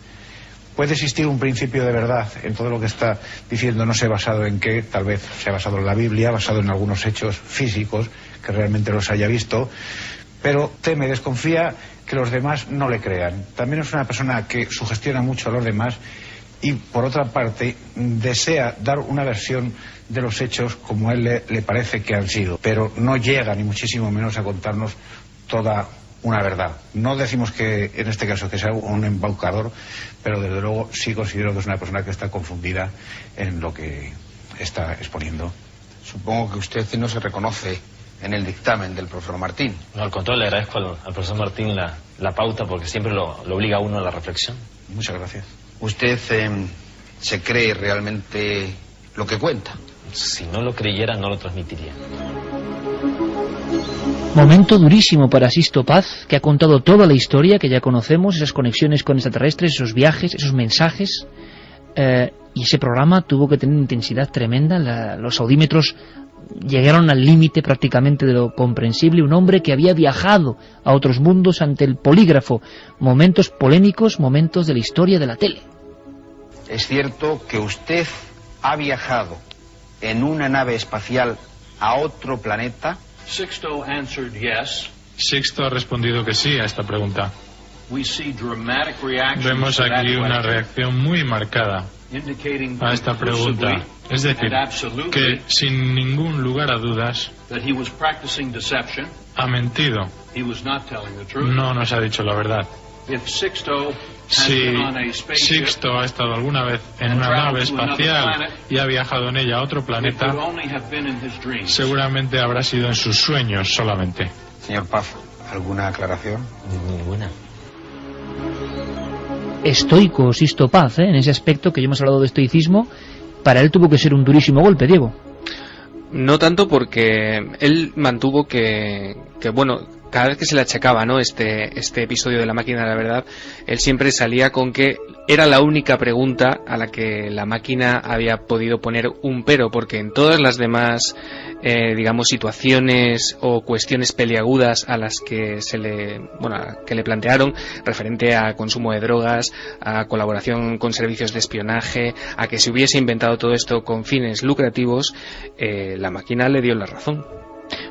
Puede existir un principio de verdad en todo lo que está diciendo, no sé basado en qué, tal vez se ha basado en la Biblia, basado en algunos hechos físicos que realmente los haya visto, pero teme, desconfía que los demás no le crean. También es una persona que sugestiona mucho a los demás y, por otra parte, desea dar una versión de los hechos como a él le parece que han sido, pero no llega, ni muchísimo menos, a contarnos toda una verdad. No decimos que, en este caso, que sea un embaucador, pero desde luego sí considero que es una persona que está confundida en lo que está exponiendo. Supongo que usted no se reconoce en el dictamen del profesor Martín. No, al contrario, le agradezco al profesor Martín la pauta porque siempre lo obliga a uno a la reflexión. Muchas gracias. ¿Usted se cree realmente lo que cuenta? Si no lo creyera, no lo transmitiría. Momento durísimo para Sixto Paz, que ha contado toda la historia que ya conocemos, esas conexiones con extraterrestres, esos viajes, esos mensajes, y ese programa tuvo que tener intensidad tremenda. Los audímetros llegaron al límite prácticamente de lo comprensible. Un hombre que había viajado a otros mundos ante el polígrafo. Momentos polémicos, momentos de la historia de la tele. ¿Es cierto que usted ha viajado en una nave espacial a otro planeta? Sixto answered yes. Sixto ha respondido que sí a esta pregunta. Vemos aquí una reacción muy marcada a esta pregunta. Es decir, que sin ningún lugar a dudas ha mentido. No nos ha dicho la verdad. Si Sixto ha estado alguna vez en una nave espacial y ha viajado en ella a otro planeta, seguramente habrá sido en sus sueños solamente. Señor Paz, ¿alguna aclaración? Ninguna. Estoico Sixto Paz, en ese aspecto que ya hemos hablado de estoicismo, para él tuvo que ser un durísimo golpe, Diego. No tanto, porque él mantuvo que bueno, cada vez que se le achacaba, ¿no?, este episodio de la máquina de la verdad, él siempre salía con que era la única pregunta a la que la máquina había podido poner un pero, porque en todas las demás digamos situaciones o cuestiones peliagudas a las que que le plantearon, referente a consumo de drogas, a colaboración con servicios de espionaje, a que se hubiese inventado todo esto con fines lucrativos, la máquina le dio la razón.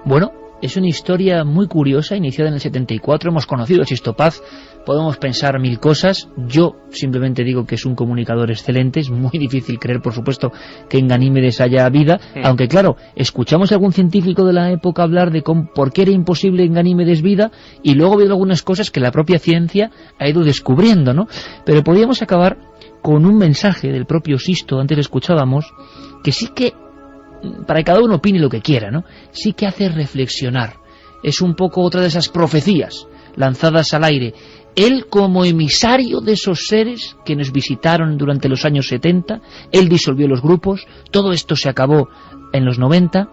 Bueno, es una historia muy curiosa, iniciada en el 74, hemos conocido a Sixto Paz, podemos pensar mil cosas, yo simplemente digo que es un comunicador excelente, es muy difícil creer, por supuesto, que en Ganímedes haya vida, aunque claro, escuchamos a algún científico de la época hablar de por qué era imposible en Ganímedes vida, y luego veo algunas cosas que la propia ciencia ha ido descubriendo, ¿no? Pero podríamos acabar con un mensaje del propio Sixto, antes lo escuchábamos, que sí que, para que cada uno opine lo que quiera, ¿no?, sí que hace reflexionar. Es un poco otra de esas profecías lanzadas al aire. Él, como emisario de esos seres que nos visitaron durante los años 70, él disolvió los grupos, todo esto se acabó en los 90,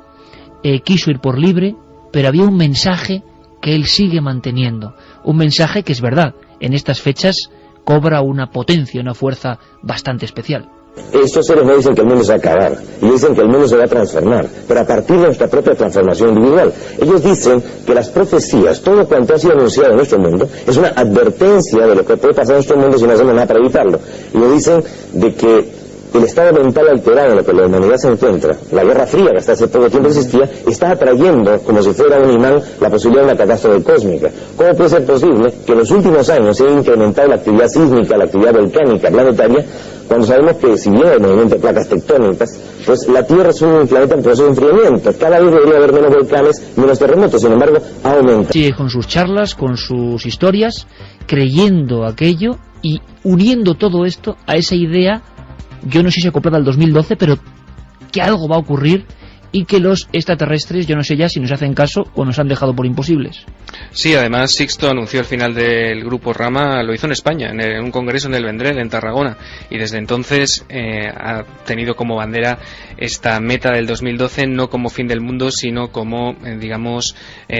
quiso ir por libre, pero había un mensaje que él sigue manteniendo, un mensaje que es verdad, en estas fechas cobra una potencia, una fuerza bastante especial. Estos seres no dicen que el mundo se va a acabar, y dicen que el mundo se va a transformar, pero a partir de nuestra propia transformación individual. Ellos dicen que las profecías, todo cuanto ha sido anunciado en nuestro mundo, es una advertencia de lo que puede pasar en nuestro mundo si no hacemos nada para evitarlo. Y nos dicen de que el estado mental alterado en el que la humanidad se encuentra, la Guerra Fría, que hasta hace poco tiempo existía, está atrayendo, como si fuera un imán, la posibilidad de una catástrofe cósmica. ¿Cómo puede ser posible que en los últimos años se haya incrementado la actividad sísmica, la actividad volcánica, planetaria, cuando sabemos que si bien hay movimiento de placas tectónicas, pues la Tierra es un planeta en proceso de enfriamiento? Cada vez debería haber menos volcanes, menos terremotos, sin embargo, aumenta. Sigue con sus charlas, con sus historias, creyendo aquello y uniendo todo esto a esa idea, yo no sé si acoplada al 2012, pero que algo va a ocurrir y que los extraterrestres, yo no sé ya si nos hacen caso o nos han dejado por imposibles. Sí, además Sixto anunció el final del Grupo Rama, lo hizo en España, en un congreso en el Vendrell, en Tarragona, y desde entonces ha tenido como bandera esta meta del 2012, no como fin del mundo, sino como, digamos,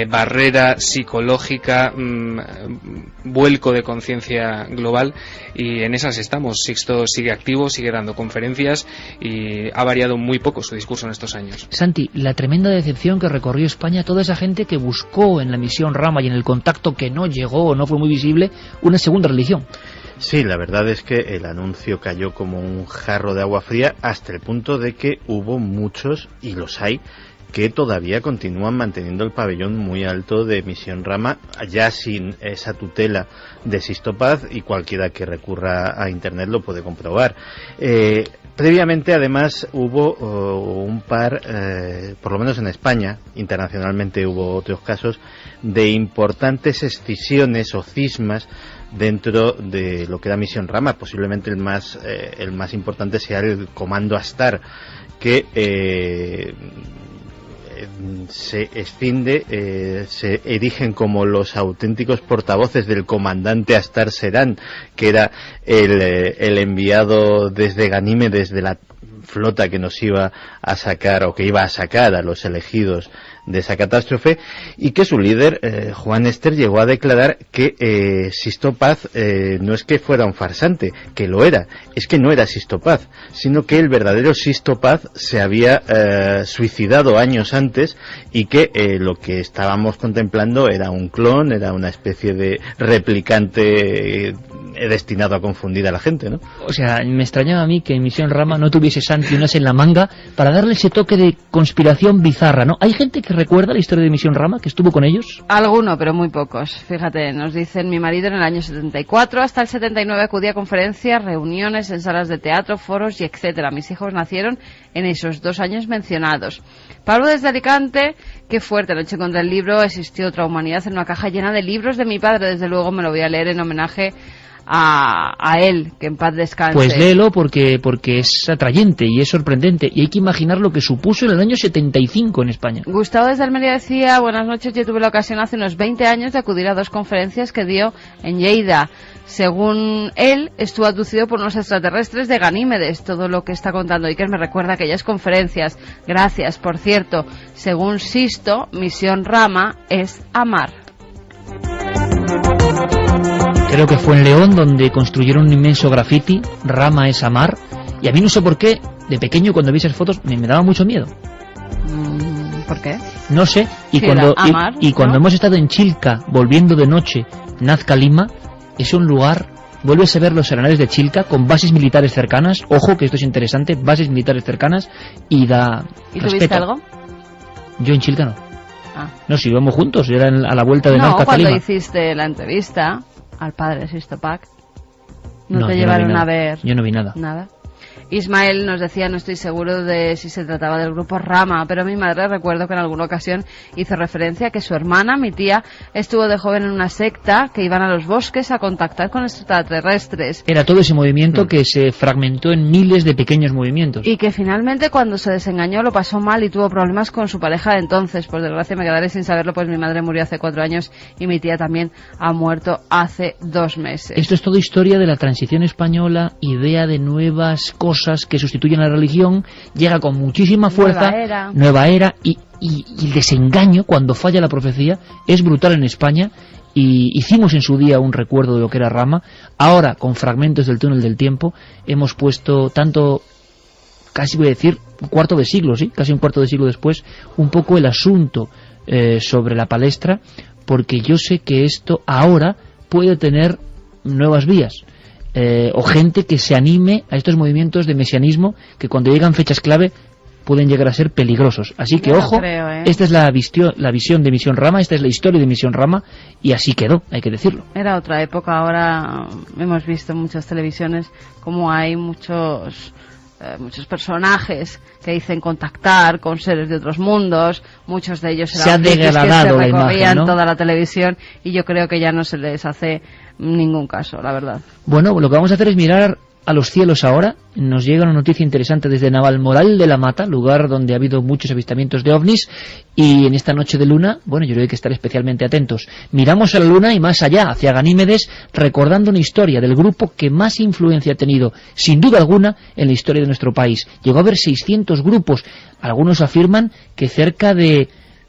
barrera psicológica, vuelco de conciencia global, y en esas estamos. Sixto sigue activo, sigue dando conferencias y ha variado muy poco su discurso en estos años. Santi, la tremenda decepción que recorrió España, toda esa gente que buscó en la misión Rama y en el contacto que no llegó o no fue muy visible, una segunda religión. Sí, la verdad es que el anuncio cayó como un jarro de agua fría, hasta el punto de que hubo muchos, y los hay, que todavía continúan manteniendo el pabellón muy alto de Misión Rama, ya sin esa tutela de Sixto Paz, y cualquiera que recurra a internet lo puede comprobar. Previamente, además, hubo un par, por lo menos en España, internacionalmente hubo otros casos, de importantes escisiones o cismas dentro de lo que era Misión Rama. Posiblemente el más importante sea el Comando Astar, que se escinde, se erigen como los auténticos portavoces del comandante Astar Serán, que era el enviado desde Ganímedes de la flota que nos iba a sacar, o que iba a sacar a los elegidos de esa catástrofe, y que su líder, Juan Ester, llegó a declarar que Sixto Paz no es que fuera un farsante, que lo era, es que no era Sixto Paz, sino que el verdadero Sixto Paz se había suicidado años antes, y que lo que estábamos contemplando era un clon, era una especie de replicante destinado a confundir a la gente, ¿no? O sea, me extrañaba a mí que en Misión Rama no tuviese Santi un as en la manga para darle ese toque de conspiración bizarra, ¿no? ¿Hay gente que recuerda la historia de Misión Rama, que estuvo con ellos? Alguno, pero muy pocos. Fíjate, nos dicen, mi marido en el año 74 hasta el 79 acudía a conferencias, reuniones en salas de teatro, foros y etcétera. Mis hijos nacieron en esos 2 años mencionados. Pablo desde Alicante, qué fuerte, anoche contra el libro, existió otra humanidad en una caja llena de libros de mi padre, desde luego me lo voy a leer en homenaje a él, que en paz descanse. Pues léelo porque es atrayente y es sorprendente, y hay que imaginar lo que supuso en el año 75 en España. Gustavo desde Almería decía, buenas noches, yo tuve la ocasión hace unos 20 años de acudir a 2 conferencias que dio en Lleida. Según él, estuvo abducido por unos extraterrestres de Ganímedes. Todo lo que está contando Iker me recuerda a aquellas conferencias. Gracias, por cierto. Según Sixto, Misión Rama es amar. Creo que fue en León donde construyeron un inmenso graffiti, Rama es amar, y a mí no sé por qué, de pequeño cuando vi esas fotos me daba mucho miedo. ¿Por qué? No sé, y Sí, cuando amar, y cuando ¿no? hemos estado en Chilca, volviendo de noche, Nazca Lima, es un lugar, vuelves a ver los arenales de Chilca con bases militares cercanas, ojo que esto es interesante, bases militares cercanas, y da ¿Y respeto. tuviste algo? Yo en Chilca no. Ah. No, si íbamos juntos, era a la vuelta de No, Nazca cuando Lima. hiciste la entrevista al padre de Sixto Paz, no te yo llevaron vi nada. a ver Yo no vi nada. nada. Ismael nos decía, no estoy seguro de si se trataba del grupo Rama, pero mi madre recuerdo que en alguna ocasión hizo referencia a que su hermana, mi tía, estuvo de joven en una secta que iban a los bosques a contactar con extraterrestres. Era todo ese movimiento que se fragmentó en miles de pequeños movimientos. Y que finalmente cuando se desengañó lo pasó mal y tuvo problemas con su pareja de entonces. Por desgracia me quedaré sin saberlo, pues mi madre murió hace 4 años y mi tía también ha muerto hace 2 meses. Esto es toda historia de la transición española, idea de nuevas cosas que sustituyen a la religión, llega con muchísima fuerza, nueva era y el desengaño cuando falla la profecía es brutal en España. Y hicimos en su día un recuerdo de lo que era Rama. Ahora, con fragmentos del túnel del tiempo, hemos puesto tanto, casi voy a decir, un cuarto de siglo, sí, casi un cuarto de siglo después, un poco el asunto sobre la palestra, porque yo sé que esto ahora puede tener nuevas vías. o gente que se anime a estos movimientos de mesianismo que cuando llegan fechas clave pueden llegar a ser peligrosos. Así que, ojo, esta es la visión de Misión Rama, esta es la historia de Misión Rama, y así quedó, hay que decirlo. Era otra época. Ahora hemos visto en muchas televisiones como hay muchos personajes que dicen contactar con seres de otros mundos, muchos de ellos eran que se recorrían toda la televisión, y yo creo que ya no se les hace ningún caso, la verdad. Bueno, lo que vamos a hacer es mirar a los cielos ahora. Nos llega una noticia interesante desde Navalmoral de la Mata, lugar donde ha habido muchos avistamientos de ovnis, y en esta noche de luna, bueno, yo creo que hay que estar especialmente atentos. Miramos a la luna y más allá, hacia Ganímedes, recordando una historia del grupo que más influencia ha tenido, sin duda alguna, en la historia de nuestro país. Llegó a haber 600 grupos, algunos afirman que cerca de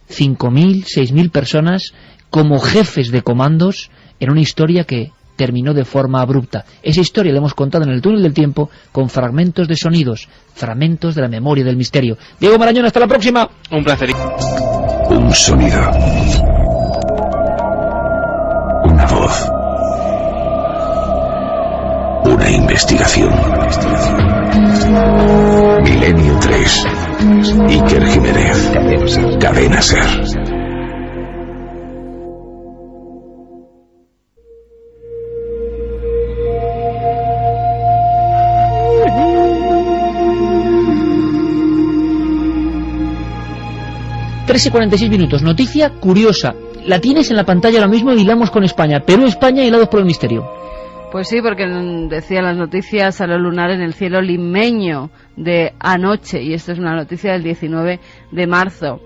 5.000, 6.000 personas como jefes de comandos, en una historia que terminó de forma abrupta. Esa historia la hemos contado en el túnel del tiempo con fragmentos de sonidos, fragmentos de la memoria del misterio. Diego Marañón, hasta la próxima. Un placer. Un sonido. Una voz. Una investigación. Milenio 3. Iker Jiménez. Cadena Ser. y 46 minutos. Noticia curiosa. La tienes en la pantalla ahora mismo y hilamos con España. Perú-España hilados por el misterio. Pues sí, porque decían las noticias, halo lunar en el cielo limeño de anoche, y esto es una noticia del 19 de marzo.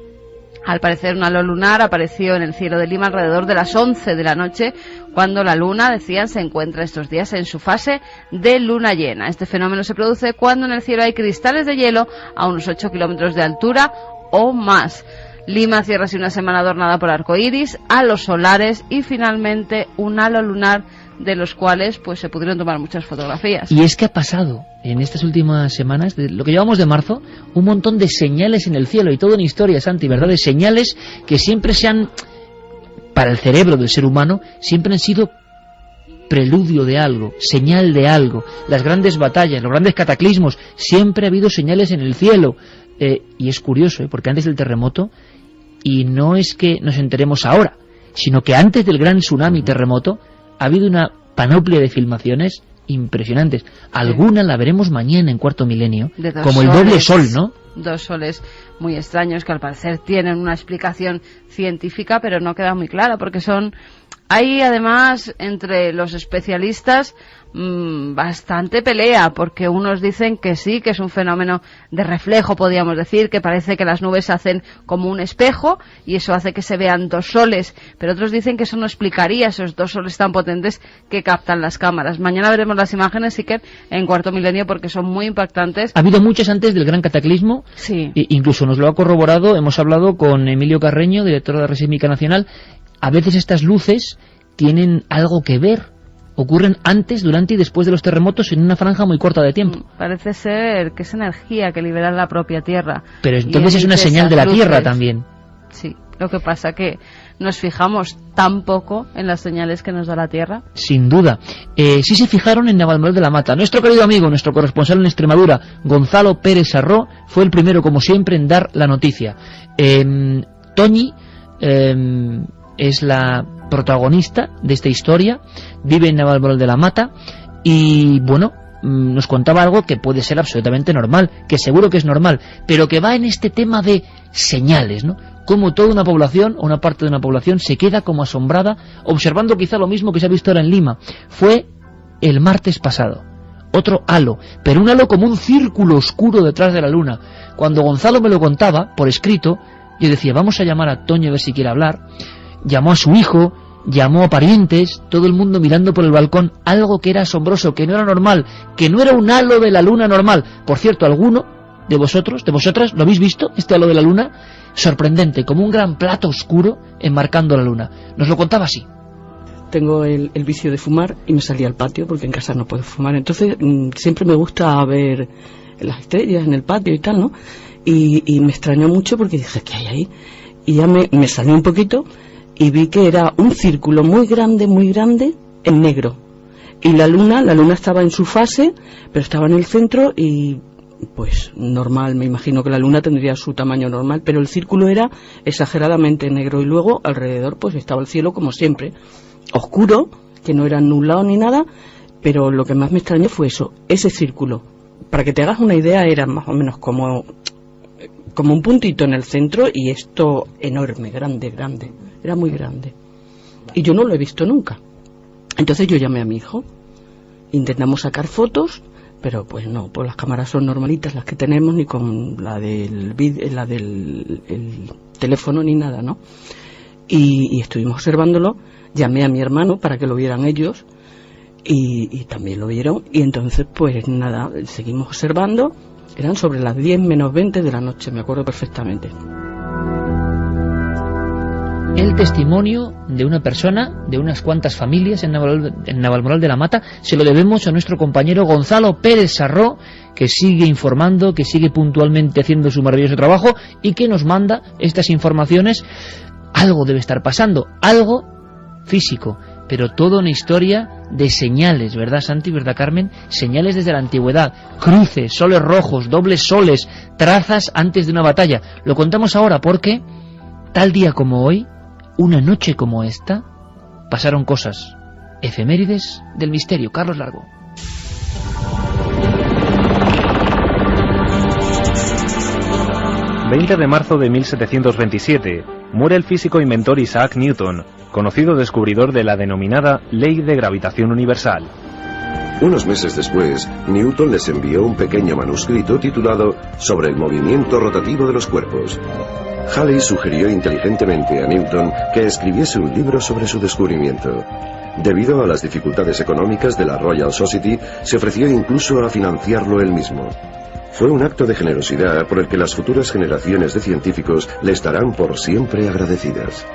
Al parecer un halo lunar apareció en el cielo de Lima alrededor de las 11 de la noche, cuando la luna, decían, se encuentra estos días en su fase de luna llena. Este fenómeno se produce cuando en el cielo hay cristales de hielo a unos 8 kilómetros de altura o más. Lima cierra así una semana adornada por arcoíris, halos solares y finalmente un halo lunar, de los cuales pues se pudieron tomar muchas fotografías. Y es que ha pasado en estas últimas semanas, de lo que llevamos de marzo, un montón de señales en el cielo, y todo en historia, Santi, ¿verdad? De señales que siempre se han, para el cerebro del ser humano, siempre han sido preludio de algo, señal de algo. Las grandes batallas, los grandes cataclismos, siempre ha habido señales en el cielo. Y es curioso, porque antes del terremoto, y no es que nos enteremos ahora, sino que antes del gran tsunami terremoto ha habido una panoplia de filmaciones impresionantes. Alguna la veremos mañana en Cuarto Milenio, como el doble sol, ¿no? Dos soles muy extraños que al parecer tienen una explicación científica, pero no queda muy clara, porque hay además entre los especialistas bastante pelea, porque unos dicen que sí, que es un fenómeno de reflejo, podríamos decir, que parece que las nubes hacen como un espejo y eso hace que se vean dos soles, pero otros dicen que eso no explicaría esos dos soles tan potentes que captan las cámaras. Mañana veremos las imágenes, Iker, en Cuarto Milenio, porque son muy impactantes. Ha habido muchas antes del gran cataclismo, sí. Incluso nos lo ha corroborado, hemos hablado con Emilio Carreño, director de la Red Sísmica Nacional. A veces estas luces tienen algo que ver, ocurren antes, durante y después de los terremotos en una franja muy corta de tiempo. Parece ser que es energía que libera la propia Tierra. Pero entonces es una señal de la Tierra también. Sí, lo que pasa que nos fijamos tan poco en las señales que nos da la Tierra. Sin duda. Sí se fijaron en Navalmoral de la Mata. Nuestro querido amigo, nuestro corresponsal en Extremadura, Gonzalo Pérez Sarró, fue el primero, como siempre, en dar la noticia. Toñi es la protagonista de esta historia, vive en Navalmoral de la Mata y, bueno, nos contaba algo que puede ser absolutamente normal, que seguro que es normal, pero que va en este tema de señales, ¿no? Como toda una población, o una parte de una población, se queda como asombrada, observando quizá lo mismo que se ha visto ahora en Lima. Fue el martes pasado. Otro halo, pero un halo como un círculo oscuro detrás de la luna. Cuando Gonzalo me lo contaba, por escrito, yo decía, vamos a llamar a Toño a ver si quiere hablar. Llamó a su hijo, llamó a parientes, todo el mundo mirando por el balcón, algo que era asombroso, que no era normal, que no era un halo de la luna normal. Por cierto, ¿alguno de vosotros, de vosotras, lo habéis visto, este halo de la luna? Sorprendente, como un gran plato oscuro enmarcando la luna. Nos lo contaba así. Tengo el vicio de fumar y me salí al patio porque en casa no puedo fumar. Entonces siempre me gusta ver las estrellas en el patio y tal, ¿no? Y me extrañó mucho porque dije, ¿qué hay ahí? Y ya me salí un poquito y vi que era un círculo muy grande, en negro. Y la luna estaba en su fase, pero estaba en el centro y pues normal, me imagino que la luna tendría su tamaño normal, pero el círculo era exageradamente negro y luego alrededor pues estaba el cielo como siempre, oscuro, que no era nublado ni nada, pero lo que más me extrañó fue eso, ese círculo. Para que te hagas una idea, era más o menos como un puntito en el centro y esto enorme, grande, era muy grande. Y yo no lo he visto nunca. Entonces yo llamé a mi hijo, intentamos sacar fotos, pero pues no, pues las cámaras son normalitas las que tenemos, ni con la del el teléfono ni nada, ¿no? Y estuvimos observándolo, llamé a mi hermano para que lo vieran ellos y también lo vieron, y entonces pues nada, seguimos observando. Eran sobre las 10 menos 20 de la noche, me acuerdo perfectamente. El testimonio de una persona, de unas cuantas familias en Navalmoral de la Mata, se lo debemos a nuestro compañero Gonzalo Pérez Sarró, que sigue informando, que sigue puntualmente haciendo su maravilloso trabajo y que nos manda estas informaciones. Algo debe estar pasando, algo físico, pero toda una historia de señales, ¿verdad, Santi? ¿Verdad, Carmen? Señales desde la antigüedad, cruces, soles rojos, dobles soles, trazas antes de una batalla. Lo contamos ahora porque tal día como hoy, una noche como esta, pasaron cosas. Efemérides del misterio. Carlos Largo. ...20 de marzo de 1727... muere el físico inventor Isaac Newton, conocido descubridor de la denominada Ley de Gravitación Universal. Unos meses después, Newton les envió un pequeño manuscrito titulado Sobre el movimiento rotativo de los cuerpos. Halley sugirió inteligentemente a Newton que escribiese un libro sobre su descubrimiento. Debido a las dificultades económicas de la Royal Society, se ofreció incluso a financiarlo él mismo. Fue un acto de generosidad por el que las futuras generaciones de científicos le estarán por siempre agradecidas.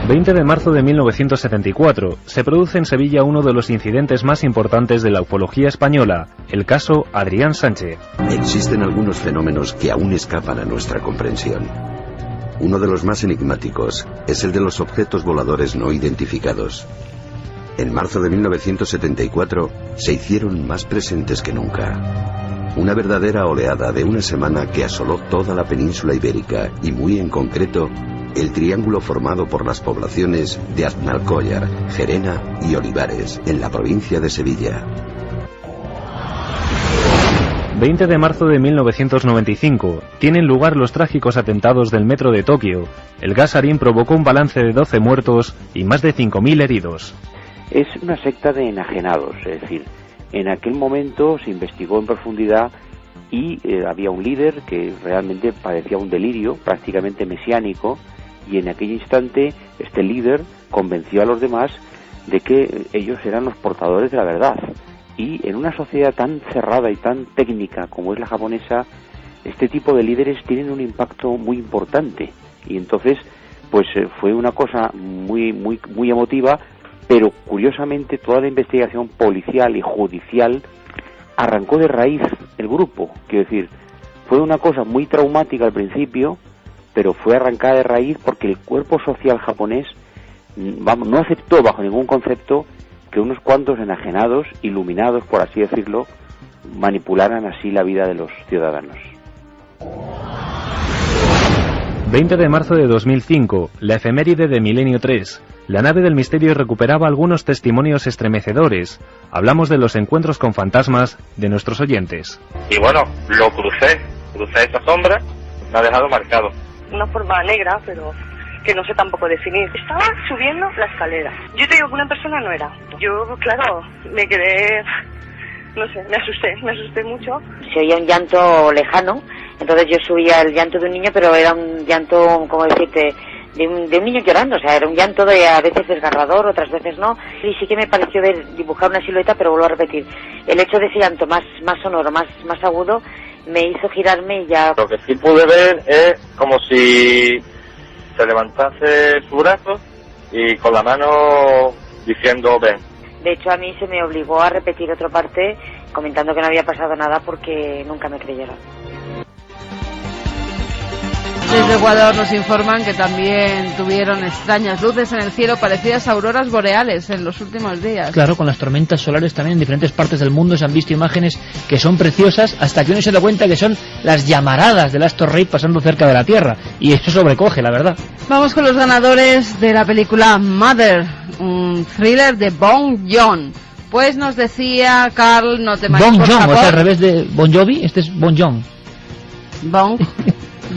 20 de marzo de 1974, se produce en Sevilla uno de los incidentes más importantes de la ufología española, el caso Adrián Sánchez. Existen algunos fenómenos que aún escapan a nuestra comprensión. Uno de los más enigmáticos es el de los objetos voladores no identificados. En marzo de 1974 se hicieron más presentes que nunca. Una verdadera oleada de una semana que asoló toda la península ibérica y muy en concreto el triángulo formado por las poblaciones de Aznalcóllar, Gerena y Olivares, en la provincia de Sevilla. 20 de marzo de 1995, tienen lugar los trágicos atentados del metro de Tokio. El gas sarín provocó un balance de 12 muertos y más de 5.000 heridos. Es una secta de enajenados, es decir, en aquel momento se investigó en profundidad y había un líder que realmente padecía un delirio prácticamente mesiánico, y en aquel instante este líder convenció a los demás de que ellos eran los portadores de la verdad. Y en una sociedad tan cerrada y tan técnica como es la japonesa, este tipo de líderes tienen un impacto muy importante, y entonces pues fue una cosa muy emotiva. Pero curiosamente toda la investigación policial y judicial arrancó de raíz el grupo. Quiero decir, fue una cosa muy traumática al principio, pero fue arrancada de raíz porque el cuerpo social japonés no aceptó bajo ningún concepto que unos cuantos enajenados, iluminados por así decirlo, manipularan así la vida de los ciudadanos. 20 de marzo de 2005, la efeméride de Milenio 3. La nave del misterio recuperaba algunos testimonios estremecedores. Hablamos de los encuentros con fantasmas de nuestros oyentes. Y bueno, lo crucé esa sombra, me ha dejado marcado. Una forma negra, pero que no sé tampoco definir. Estaba subiendo la escalera. Yo te digo que una persona no era. Yo, claro, me quedé, no sé, me asusté mucho. Se oía un llanto lejano, entonces yo subía el llanto de un niño, pero era un llanto, como decirte, de un niño llorando, o sea, era un llanto de a veces desgarrador, otras veces no, y sí que me pareció ver dibujar una silueta, pero vuelvo a repetir, el hecho de ese llanto más sonoro, más agudo, me hizo girarme y ya... Lo que sí pude ver es como si se levantase su brazo y con la mano diciendo ven. De hecho a mí se me obligó a repetir otra parte comentando que no había pasado nada porque nunca me creyeron. Desde Ecuador nos informan que también tuvieron extrañas luces en el cielo parecidas a auroras boreales en los últimos días. Claro, con las tormentas solares también en diferentes partes del mundo se han visto imágenes que son preciosas hasta que uno se da cuenta que son las llamaradas del asteroide pasando cerca de la Tierra. Y eso sobrecoge, la verdad. Vamos con los ganadores de la película Mother, un thriller de Bong Joon. Pues nos decía Carl, no temáis por Bong Joon, Japón. o sea, al revés de Bon Jovi, este es Bong Joon. Bong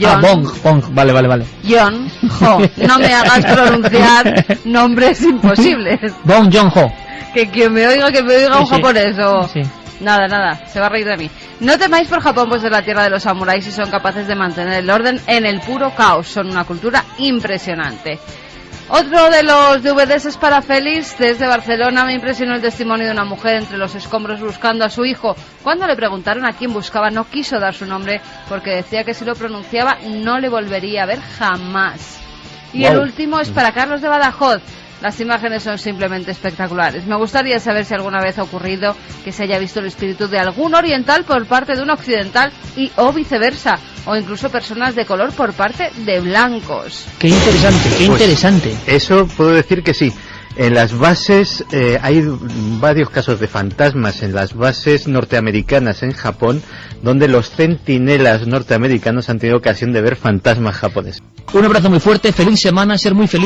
John. Bong, vale. John Ho. No me hagas pronunciar nombres imposibles. Bong Joon-ho. Que quien me oiga, un Sí. japonés o... Sí. Nada, se va a reír de mí. No temáis por Japón, pues es la tierra de los samuráis y son capaces de mantener el orden en el puro caos. Son una cultura impresionante. Otro de los DVDs es para Félix. Desde Barcelona me impresionó el testimonio de una mujer entre los escombros buscando a su hijo. Cuando le preguntaron a quién buscaba, no quiso dar su nombre porque decía que si lo pronunciaba no le volvería a ver jamás. Y Wow. el último es para Carlos de Badajoz. Las imágenes son simplemente espectaculares. Me gustaría saber si alguna vez ha ocurrido que se haya visto el espíritu de algún oriental por parte de un occidental o viceversa, o incluso personas de color por parte de blancos. Qué interesante. Eso puedo decir que sí. En las bases hay varios casos de fantasmas en las bases norteamericanas en Japón, donde los centinelas norteamericanos han tenido ocasión de ver fantasmas japoneses. Un abrazo muy fuerte, feliz semana, ser muy feliz.